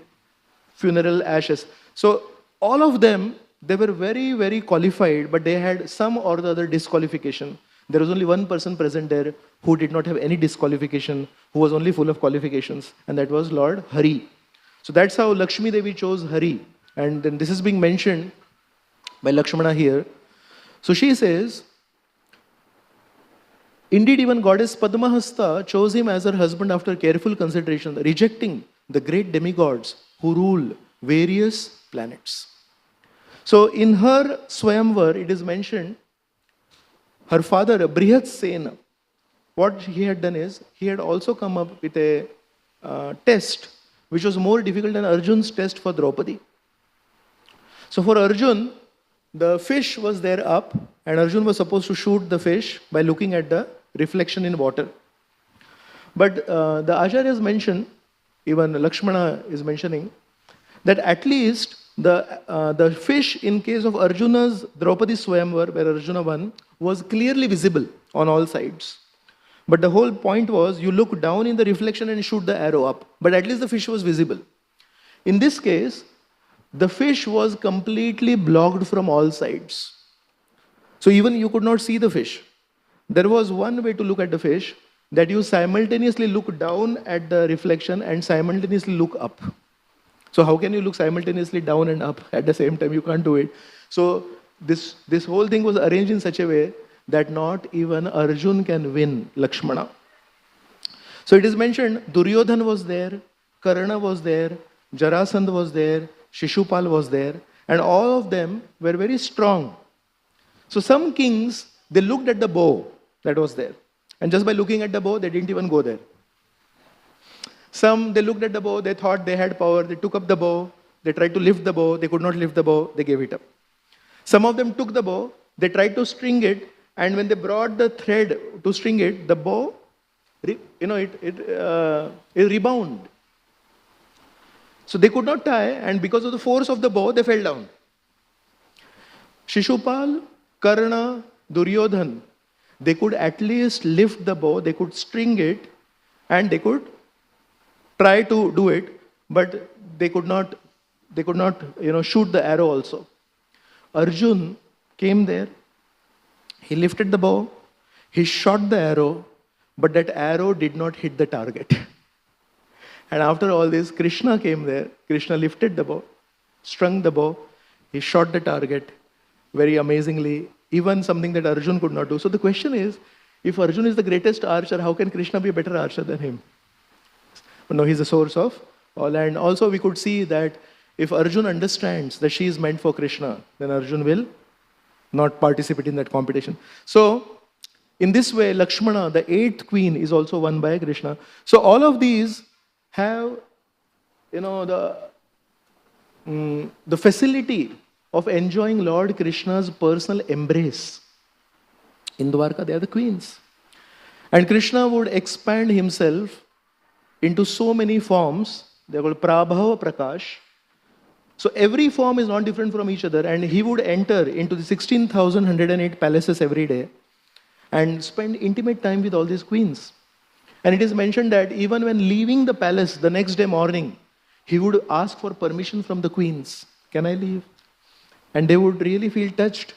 funeral ashes. So all of them, they were very, very qualified, but they had some or the other disqualification. There was only one person present there who did not have any disqualification, who was only full of qualifications, and that was Lord Hari. So that's how Lakshmi Devi chose Hari. And then this is being mentioned by Lakshmana here. So she says, "Indeed, even goddess Padmahasta chose him as her husband after careful consideration, rejecting the great demigods who rule various planets." So in her Swayamvar, it is mentioned, her father, Brihat Sena, what he had done is, he had also come up with a test which was more difficult than Arjun's test for Draupadi. So for Arjun, the fish was there up, and Arjun was supposed to shoot the fish by looking at the reflection in water. But the Acharyas mention, even Lakshmana is mentioning, that at least the fish in case of Arjuna's Draupadi Swayamvar, where Arjuna won, was clearly visible on all sides. But the whole point was, you look down in the reflection and shoot the arrow up. But at least the fish was visible. In this case, the fish was completely blocked from all sides. So even you could not see the fish. There was one way to look at the fish, that you simultaneously look down at the reflection and simultaneously look up. So how can you look simultaneously down and up at the same time? You can't do it. So this whole thing was arranged in such a way that not even Arjun can win Lakshmana. So it is mentioned, Duryodhan was there, Karna was there, Jarasandha was there, Shishupal was there, and all of them were very strong. So some kings, they looked at the bow that was there, and just by looking at the bow, they didn't even go there. Some, they looked at the bow, they thought they had power, they took up the bow, they tried to lift the bow, they could not lift the bow, they gave it up. Some of them took the bow, they tried to string it, and when they brought the thread to string it, the bow, it rebounded. So they could not tie, and because of the force of the bow, they fell down. Shishupal, Karna, Duryodhan, they could at least lift the bow, they could string it, and they could try to do it, but they could not shoot the arrow also. Arjun came there, he lifted the bow, he shot the arrow, but that arrow did not hit the target. And after all this, Krishna came there, Krishna lifted the bow, strung the bow, he shot the target very amazingly, even something that Arjun could not do. So the question is, if Arjun is the greatest archer, how can Krishna be a better archer than him? No, he's the source of all. And also we could see that if Arjun understands that she is meant for Krishna, then Arjun will not participate in that competition. So in this way, Lakshmana, the 8th queen, is also won by Krishna. So all of these have, the facility of enjoying Lord Krishna's personal embrace. In Dwarka, they are the queens. And Krishna would expand himself into so many forms. They are called Prabhava Prakash. So every form is not different from each other, and he would enter into the 16,108 palaces every day and spend intimate time with all these queens. And it is mentioned that even when leaving the palace the next day morning, he would ask for permission from the queens. Can I leave? And they would really feel touched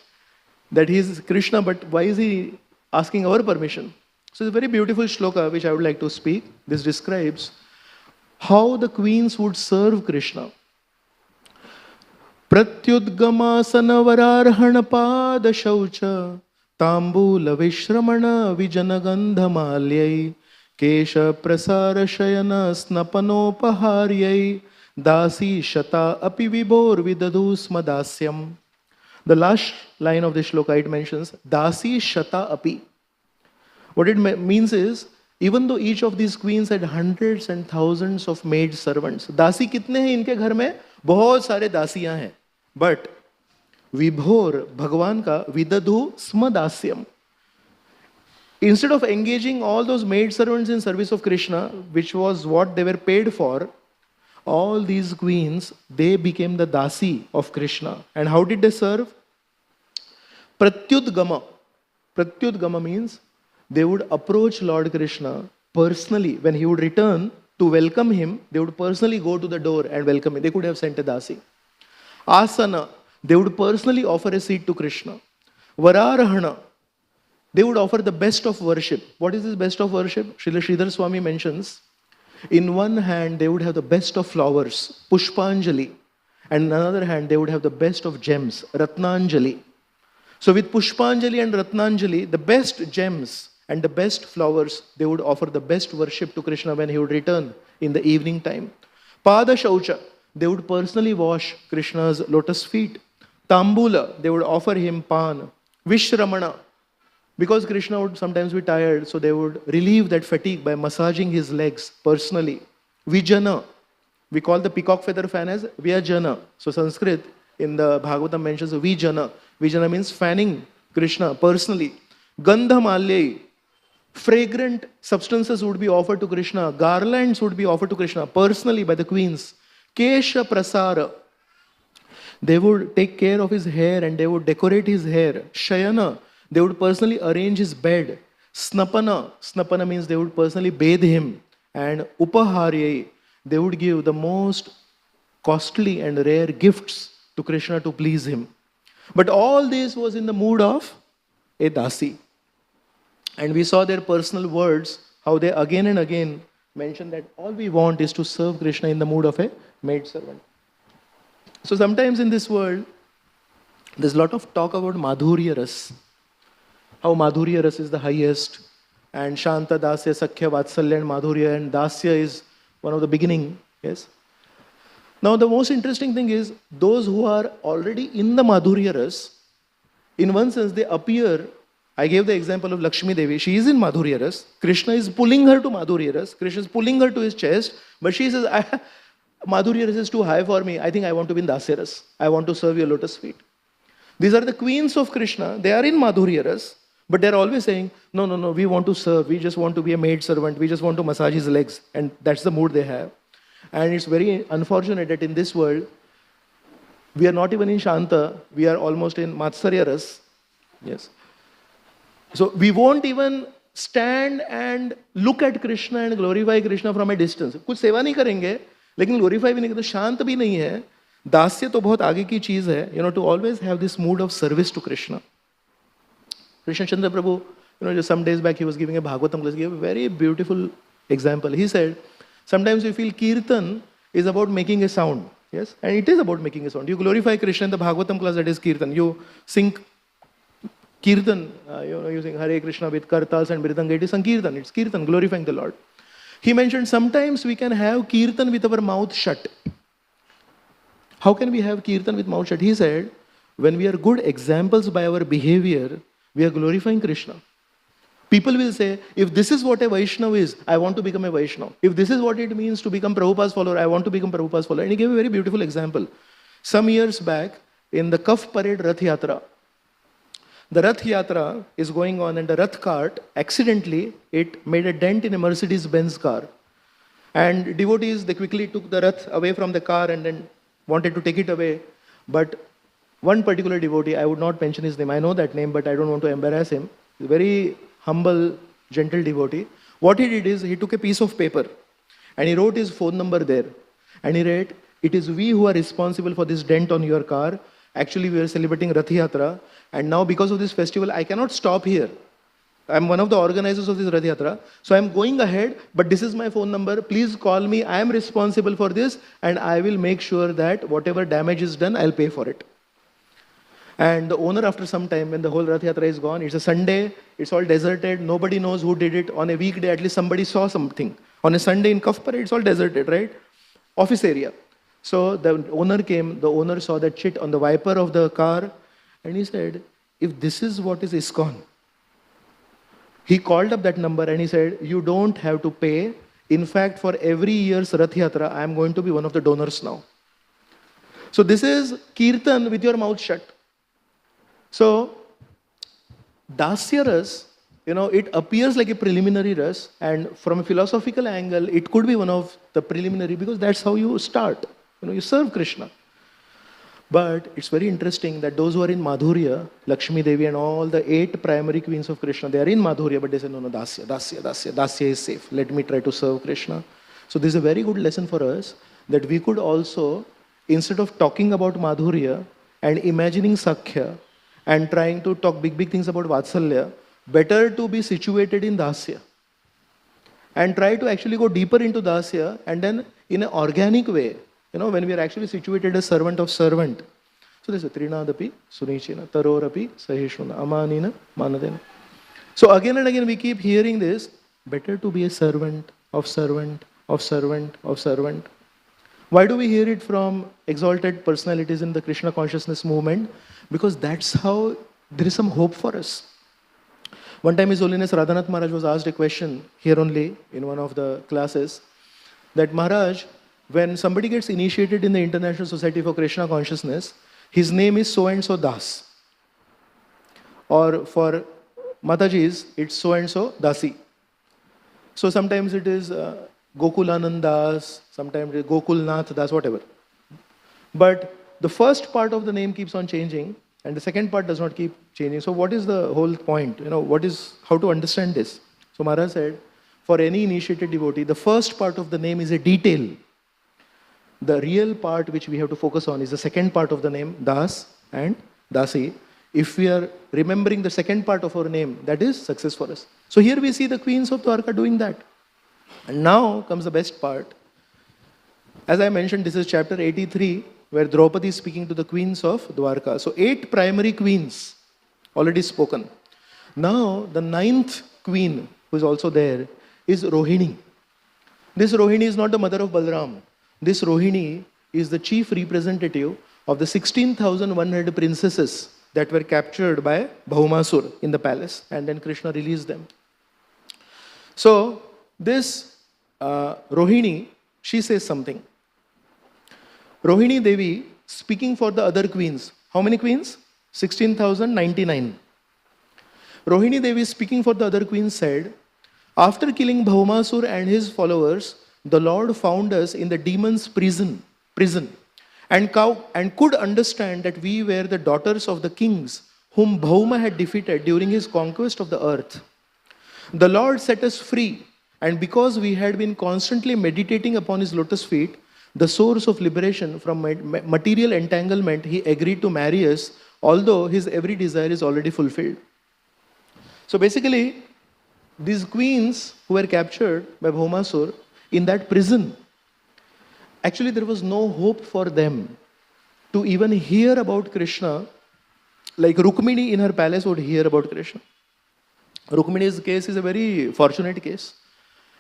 that he is Krishna, but why is he asking our permission? So it's a very beautiful shloka which I would like to speak. This describes how the queens would serve Krishna. Pratyudgamasana vararhana pada shaucha tambula vishramana vijanagandhamalyai kesha prasara shayana snapanopaharyai dasi shata api vibhor vidadu smadasyam. The last line of the shloka, it mentions dasi shata api. What it means is, even though each of these queens had hundreds and thousands of maid servants, दासी कितने हैं इनके घर में? बहुत सारे दासियां हैं. But विभोर भगवान का विदधु स्मदास्यम. Instead of engaging all those maid servants in service of Krishna, which was what they were paid for, all these queens, they became the dasi of Krishna. And how did they serve? Pratyudgama. Pratyudgama means they would approach Lord Krishna personally. When he would return to welcome him, they would personally go to the door and welcome him. They could have sent a dasi. Asana, they would personally offer a seat to Krishna. Vararahana, they would offer the best of worship. What is this best of worship? Srila Sridhar Swami mentions, in one hand they would have the best of flowers, Pushpanjali, and in another hand they would have the best of gems, Ratnanjali. So with Pushpanjali and Ratnanjali, the best gems and the best flowers, they would offer the best worship to Krishna when he would return in the evening time. Pada Shaucha, they would personally wash Krishna's lotus feet. Tambula, they would offer him pan. Vishramana, because Krishna would sometimes be tired, so they would relieve that fatigue by massaging his legs personally. Vijana, we call the peacock feather fan as Vyajana. So Sanskrit in the Bhagavatam mentions Vijana. Vijana means fanning Krishna personally. Gandhamalyai, fragrant substances would be offered to Krishna. Garlands would be offered to Krishna personally by the queens. Kesha prasara, they would take care of his hair and they would decorate his hair. Shayana, they would personally arrange his bed. Snapana, snapana means they would personally bathe him. And upaharyai, they would give the most costly and rare gifts to Krishna to please him. But all this was in the mood of a dasi. And we saw their personal words, how they again and again mention that all we want is to serve Krishna in the mood of a maidservant. So sometimes in this world, there's a lot of talk about Madhurya Ras. How Madhurya Ras is the highest, and Shanta, Dasya, Sakhya, Vatsalya and Madhurya, and Dasya is one of the beginning. Yes. Now the most interesting thing is, those who are already in the Madhurya Ras, in one sense they appear, I gave the example of Lakshmi Devi, she is in Madhurya Ras, Krishna is pulling her to Madhurya Ras, Krishna is pulling her to his chest, but she says, Madhurya Ras is too high for me, I think I want to be in Dasya Ras, I want to serve your lotus feet. These are the queens of Krishna, they are in Madhurya Ras, but they're always saying, no, we want to serve, we just want to be a maid servant, we just want to massage his legs, and that's the mood they have. And it's very unfortunate that in this world, we are not even in Shanta, we are almost in Matsarya Ras. Yes. So we won't even stand and look at Krishna and glorify Krishna from a distance. कुछ सेवा नहीं करेंगे, लेकिन glorify भी नहीं करते, शांत भी नहीं है. दास्य तो बहुत आगे की चीज है, to always have this mood of service to Krishna. Krishna Chandra Prabhu, just some days back he was giving a Bhagavatam class, he gave a very beautiful example. He said, sometimes we feel Kirtan is about making a sound. Yes, and it is about making a sound. You glorify Krishna in the Bhagavatam class, that is Kirtan. You sing Kirtan, using Hare Krishna with kartals and mridanga. It is Sankirtan, it's Kirtan, glorifying the Lord. He mentioned sometimes we can have Kirtan with our mouth shut. How can we have Kirtan with mouth shut? He said, when we are good examples by our behavior, we are glorifying Krishna. People will say, if this is what a Vaishnava is, I want to become a Vaishnava. If this is what it means to become Prabhupada's follower, I want to become Prabhupada's follower. And he gave a very beautiful example. Some years back, in the Kaf Parade Rath Yatra, the Rath Yatra is going on and the Rath cart, accidentally, it made a dent in a Mercedes-Benz car. And devotees, they quickly took the Rath away from the car and then wanted to take it away. But one particular devotee, I would not mention his name, I know that name, but I don't want to embarrass him. Very humble, gentle devotee. What he did is, he took a piece of paper and he wrote his phone number there. And he wrote, it is we who are responsible for this dent on your car. Actually, we are celebrating Rath Yatra. And now because of this festival, I cannot stop here. I'm one of the organizers of this Rath Yatra. So I'm going ahead, but this is my phone number. Please call me. I am responsible for this. And I will make sure that whatever damage is done, I'll pay for it. And the owner, after some time, when the whole Rath Yatra is gone, it's a Sunday, it's all deserted, nobody knows who did it. On a weekday, at least somebody saw something. On a Sunday in Kaf Parade, it's all deserted, right? Office area. So the owner came, the owner saw that chit on the wiper of the car, and he said, if this is what is ISKCON, he called up that number and he said, you don't have to pay. In fact, for every year's Rath Yatra, I am going to be one of the donors now. So this is Kirtan with your mouth shut. So, Dasya Ras, it appears like a preliminary ras, and from a philosophical angle, it could be one of the preliminary, because that's how you start. You serve Krishna. But it's very interesting that those who are in Madhurya, Lakshmi Devi and all the 8 primary queens of Krishna, they are in Madhurya, but they say, no, Dasya, Dasya, Dasya, Dasya is safe. Let me try to serve Krishna. So this is a very good lesson for us, that we could also, instead of talking about Madhurya and imagining Sakhya, and trying to talk big things about Vatsalya, better to be situated in Dasya. And try to actually go deeper into Dasya, and then in an organic way, when we are actually situated as servant of servant. So there's a Trinadapi, Sunichina, Tarorapi, Sahishuna, Amanina, Manadena. So again and again we keep hearing this, better to be a servant of servant, of servant, of servant. Why do we hear it from exalted personalities in the Krishna consciousness movement? Because that's how there is some hope for us. One time His Holiness Radhanath Maharaj was asked a question here only in one of the classes, that Maharaj, when somebody gets initiated in the International Society for Krishna Consciousness, his name is so-and-so Das. Or for Matajis, it's so-and-so Dasi. So sometimes it is Gokulanand Das, sometimes it is Gokulnath Das, whatever. But the first part of the name keeps on changing, and the second part does not keep changing. So what is the whole point? How to understand this? So Maharaj said, for any initiated devotee, the first part of the name is a detail. The real part which we have to focus on is the second part of the name, Das and Dasi. If we are remembering the second part of our name, that is success for us. So here we see the Queens of Dwarka doing that. And now comes the best part. As I mentioned, this is chapter 83, where Draupadi is speaking to the Queens of Dwarka. So 8 primary queens already spoken. Now the 9th queen, who is also there, is Rohini. This Rohini is not the mother of Balram. This Rohini is the chief representative of the 16,100 princesses that were captured by Bhaumasur in the palace, and then Krishna released them. So this Rohini, she says something. Rohini Devi speaking for the other queens. How many queens? 16,099. Rohini Devi speaking for the other queens said, after killing Bhaumasur and his followers, the Lord found us in the demon's prison and could understand that we were the daughters of the kings whom Bhauma had defeated during his conquest of the earth. The Lord set us free, and because we had been constantly meditating upon his lotus feet, the source of liberation from material entanglement, he agreed to marry us, although his every desire is already fulfilled. So basically, these queens who were captured by Bhaumasur in that prison, Actually, there was no hope for them to even hear about Krishna, like Rukmini in her palace would hear about Krishna. Rukmini's case is a very fortunate case.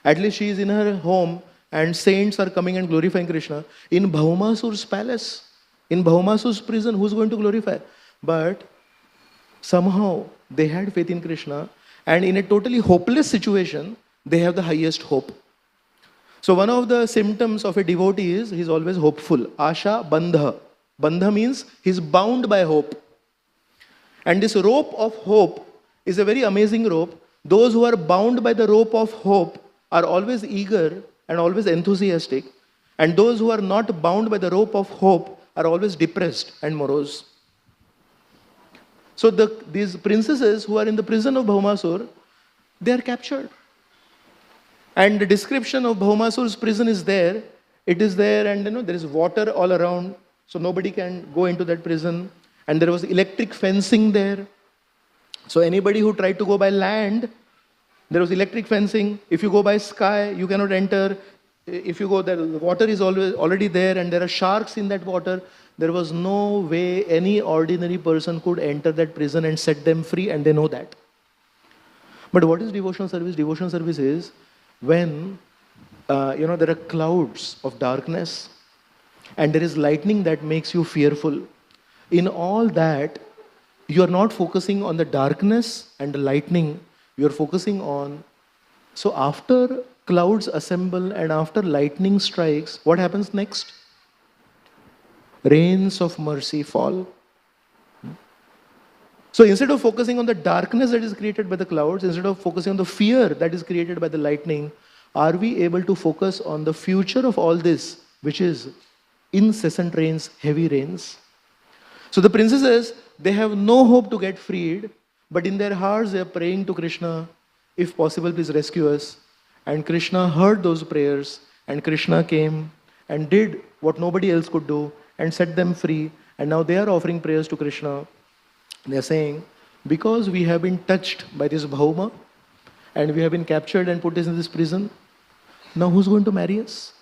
At least she is in her home and saints are coming and glorifying Krishna. In Bhaumasur's palace, in Bhaumasur's prison, who's going to glorify? But somehow they had faith in Krishna, and in a totally hopeless situation, they have the highest hope. So one of the symptoms of a devotee is he's always hopeful. Asha bandha. Bandha means he's bound by hope. And this rope of hope is a very amazing rope. Those who are bound by the rope of hope are always eager and always enthusiastic. And those who are not bound by the rope of hope are always depressed and morose. So these princesses who are in the prison of Bhaumasur, they are captured. And the description of Bhaumasur's prison is there. It is there, and there is water all around, so nobody can go into that prison. And there was electric fencing there. So anybody who tried to go by land, there was electric fencing. If you go by sky, you cannot enter. If you go there, the water is already there, and there are sharks in that water. There was no way any ordinary person could enter that prison and set them free, and they know that. But what is devotional service? Devotional service is when there are clouds of darkness and there is lightning that makes you fearful. In all that, you are not focusing on the darkness and the lightning. You are focusing on. So after clouds assemble and after lightning strikes, what happens next? Rains of mercy fall. So instead of focusing on the darkness that is created by the clouds, instead of focusing on the fear that is created by the lightning, are we able to focus on the future of all this, which is incessant rains, heavy rains? So the princesses, they have no hope to get freed, but in their hearts they are praying to Krishna, if possible, please rescue us. And Krishna heard those prayers, and Krishna came and did what nobody else could do and set them free. And now they are offering prayers to Krishna. They are saying, because we have been touched by this Bhauma and we have been captured and put in this prison, now who's going to marry us?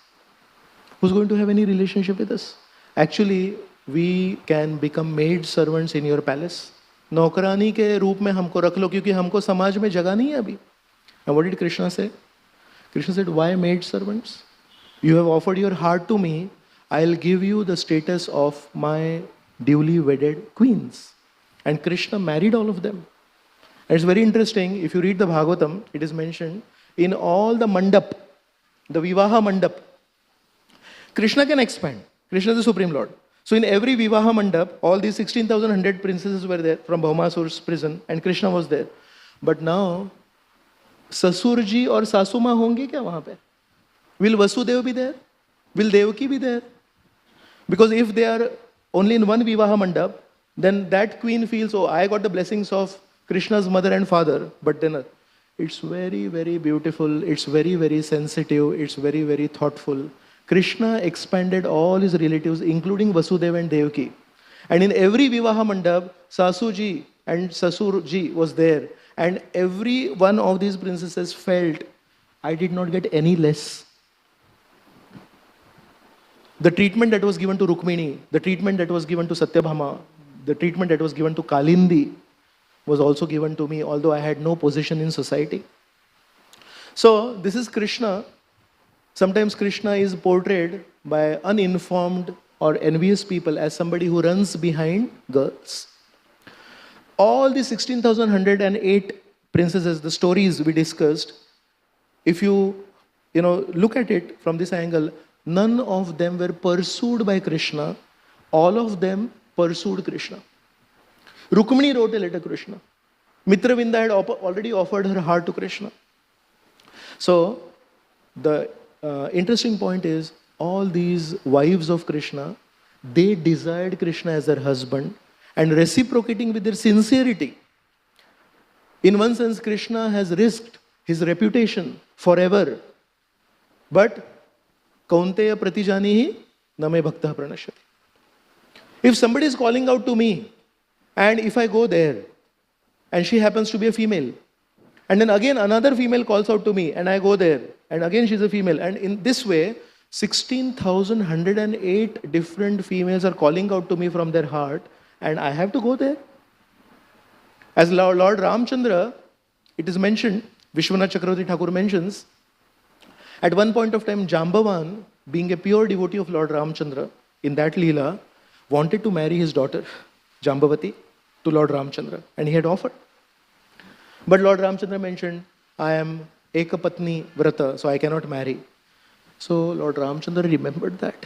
Who's going to have any relationship with us? Actually, we can become maid servants in your palace. नौकरानी के रूप में हमको रख लो क्योंकि हमको समाज में जगह नहीं है अभी. And what did Krishna say? Krishna said, why maid servants? You have offered your heart to me. I'll give you the status of my duly wedded queens. And Krishna married all of them. And it's very interesting, if you read the Bhagavatam, it is mentioned, in all the mandap, the Vivaha mandap, Krishna can expand. Krishna is the Supreme Lord. So in every Vivaha mandap, all these 16,100 princesses were there from Bhaumasur's prison, and Krishna was there. But now, Sasurji or Sasuma honge kya wahan pe? Will Vasudev be there? Will Devaki be there? Because if they are only in one Vivaha mandap, then that queen feels, oh, I got the blessings of Krishna's mother and father. But then it's very, very beautiful. It's very, very sensitive. It's very, very thoughtful. Krishna expanded all his relatives, including Vasudeva and Devaki. And in every Vivaha mandap, Sasuji and Sasurji was there. And every one of these princesses felt, I did not get any less. The treatment that was given to Rukmini, the treatment that was given to Satyabhama, the treatment that was given to Kalindi was also given to me, although I had no position in society. So this is Krishna. Sometimes Krishna is portrayed by uninformed or envious people as somebody who runs behind girls. All the 16,108 princesses, the stories we discussed, if you look at it from this angle, none of them were pursued by Krishna. All of them pursued Krishna. Rukmini wrote a letter to Krishna. Mitravinda had already offered her heart to Krishna. So the interesting point is, all these wives of Krishna, they desired Krishna as their husband and reciprocating with their sincerity. In one sense, Krishna has risked his reputation forever. But Kaunteya pratijanihi name bhaktah pranashyati. If somebody is calling out to me, and if I go there, and she happens to be a female, and then again another female calls out to me, and I go there, and again she's a female, and in this way, 16,108 different females are calling out to me from their heart, and I have to go there. As Lord Ramchandra, it is mentioned, Vishwanath Chakravarti Thakur mentions, at one point of time, Jambavan, being a pure devotee of Lord Ramchandra, in that Leela, wanted to marry his daughter, Jambavati, to Lord Ramchandra, and he had offered. But Lord Ramchandra mentioned, I am Ekapatni Vrata, so I cannot marry. So Lord Ramchandra remembered that.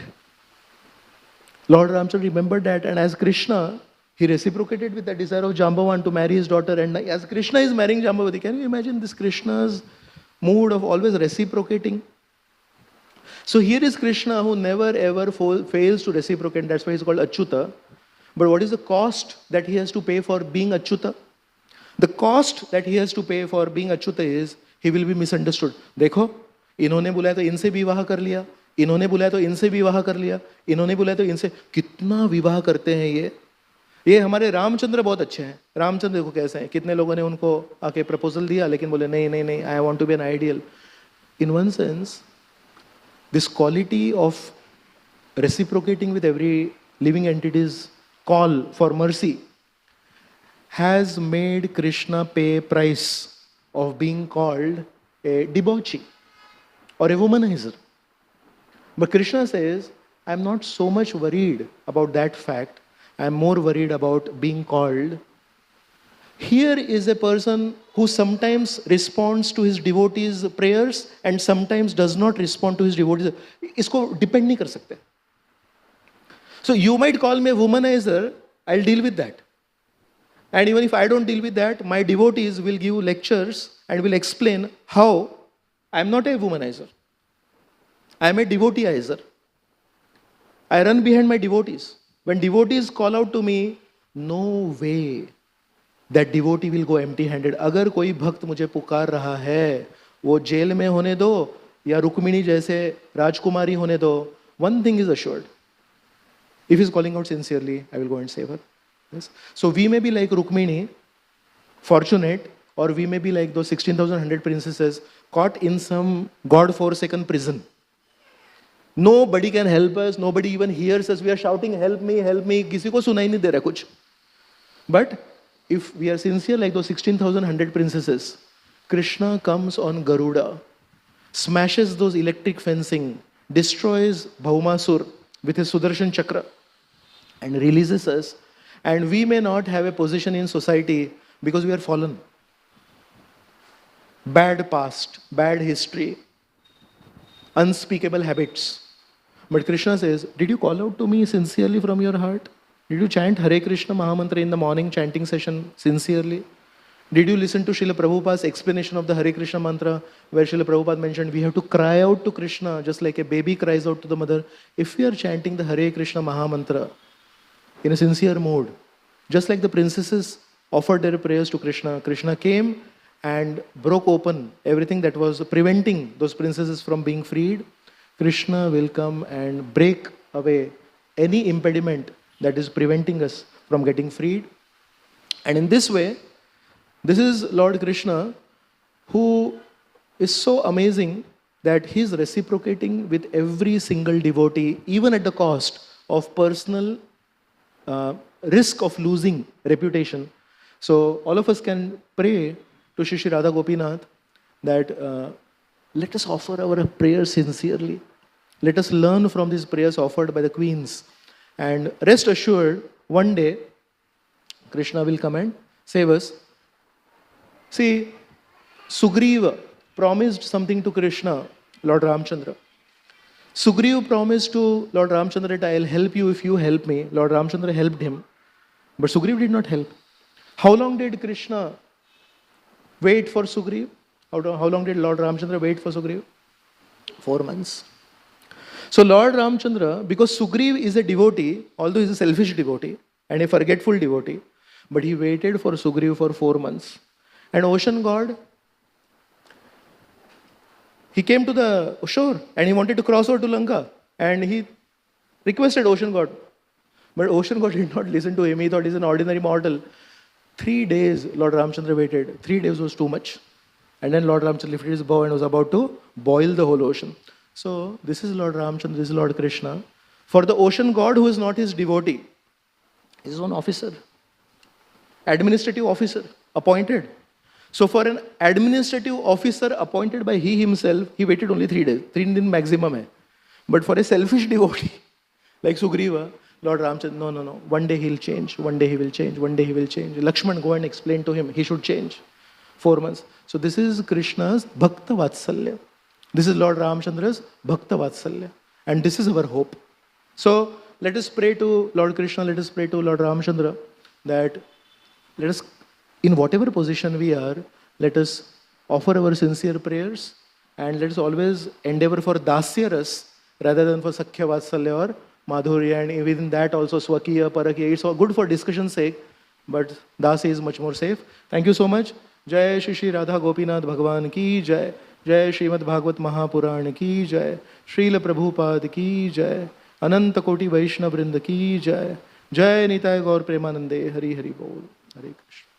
Lord Ramchandra remembered that, and as Krishna, he reciprocated with the desire of Jambavan to marry his daughter, and as Krishna is marrying Jambavati, can you imagine this Krishna's mood of always reciprocating? So here is Krishna who never ever fails to reciprocate, that's why he's called Achyuta. But what is the cost that he has to pay for being Achyuta? The cost that he has to pay for being Achyuta is, he will be misunderstood. देखो, इन्होंने बुलाया तो इनसे विवाह कर लिया, इन्होंने बुलाया तो इनसे विवाह कर लिया, इन्होंने बुलाया तो इनसे, कितना विवाह करते हैं ये हमारे रामचंद्र बहुत अच्छे हैं. रामचंद्र देखो कैसे हैं, कितने लोगों ने उनको आके प्रपोजल दिया, लेकिन बोले नहीं नहीं नहीं, I want to be an ideal. In one sense, this quality of reciprocating with every living entity's call for mercy has made Krishna pay a price of being called a debauchee or a womanizer. But Krishna says, I'm not so much worried about that fact. I'm more worried about being called. Here is a person who sometimes responds to his devotees' prayers and sometimes does not respond to his devotees. इसको depend नहीं कर सकते. So you might call me a womanizer, I'll deal with that. And even if I don't deal with that, my devotees will give lectures and will explain how I'm not a womanizer. I'm a devoteeizer. I run behind my devotees. When devotees call out to me, no way that devotee will go empty-handed. अगर कोई भक्त मुझे पुकार रहा है, वो jail में होने दो या रुक्मिणी जैसे राजकुमारी होने दो, one thing is assured. If he is calling out sincerely, I will go and save her. Yes? So we may be like Rukmini, fortunate, or we may be like those 16,100 princesses caught in some God-forsaken prison. Nobody can help us, nobody even hears us. We are shouting, help me, help me. किसी को सुनाई नहीं दे रहा कुछ. But if we are sincere like those 16,100 princesses, Krishna comes on Garuda, smashes those electric fencing, destroys Bhaumasur with his Sudarshan Chakra, and releases us. And we may not have a position in society because we are fallen. Bad past, bad history, unspeakable habits. But Krishna says, did you call out to me sincerely from your heart? Did you chant Hare Krishna Mahamantra in the morning chanting session sincerely? Did you listen to Srila Prabhupada's explanation of the Hare Krishna mantra, where Srila Prabhupada mentioned we have to cry out to Krishna just like a baby cries out to the mother? If we are chanting the Hare Krishna Mahamantra in a sincere mood, just like the princesses offered their prayers to Krishna, Krishna came and broke open everything that was preventing those princesses from being freed. Krishna will come and break away any impediment that is preventing us from getting freed. And in this way, this is Lord Krishna who is so amazing that he is reciprocating with every single devotee, even at the cost of personal risk of losing reputation. So all of us can pray to Shri Radha Gopinath that let us offer our prayers sincerely. Let us learn from these prayers offered by the queens. And rest assured, one day, Krishna will come and save us. See, Sugriva promised something to Krishna, Lord Ramchandra. Sugriva promised to Lord Ramchandra that I will help you if you help me. Lord Ramchandra helped him. But Sugriva did not help. How long did Krishna wait for Sugriva? How long did Lord Ramchandra wait for Sugriva? 4 months. So Lord Ramchandra, because Sugriva is a devotee, although he is a selfish devotee and a forgetful devotee, but he waited for Sugriva for 4 months. And ocean god, he came to the shore and he wanted to cross over to Lanka. And he requested ocean god. But ocean god did not listen to him. He thought he's an ordinary mortal. 3 days Lord Ramchandra waited. 3 days was too much. And then Lord Ramchandra lifted his bow and was about to boil the whole ocean. So this is Lord Ramchandra, this is Lord Krishna. For the ocean god who is not his devotee, he is one officer, administrative officer, appointed. So for an administrative officer appointed by he himself, he waited only 3 days. 3 days maximum hai. But for a selfish devotee, like Sugriva, Lord Ramchandra, no. One day he'll change, one day he will change, one day he will change. Lakshman, go and explain to him, he should change. 4 months. So this is Krishna's Bhakta Vatsalya. This is Lord Ramchandra's Bhakta Vatsalya. And this is our hope. So let us pray to Lord Krishna, let us pray to Lord Ramchandra that let us, in whatever position we are, let us offer our sincere prayers and let us always endeavor for Dasya Ras rather than for Sakhya Vatsalya or Madhurya, and within that also Swakiya, Parakiya. It's all good for discussion's sake, but Dasya is much more safe. Thank you so much. Jai Shri Shri Radha Gopinath Bhagavan ki Jai. Jai Srimad Bhagavat Mahapuran ki Jai. Srila Prabhupada ki Jai. Ananta Koti Vaishnav Vrinda ki Jai. Jai Nitai Gaur Premanande. Hari Hari Bol. Hare Krishna.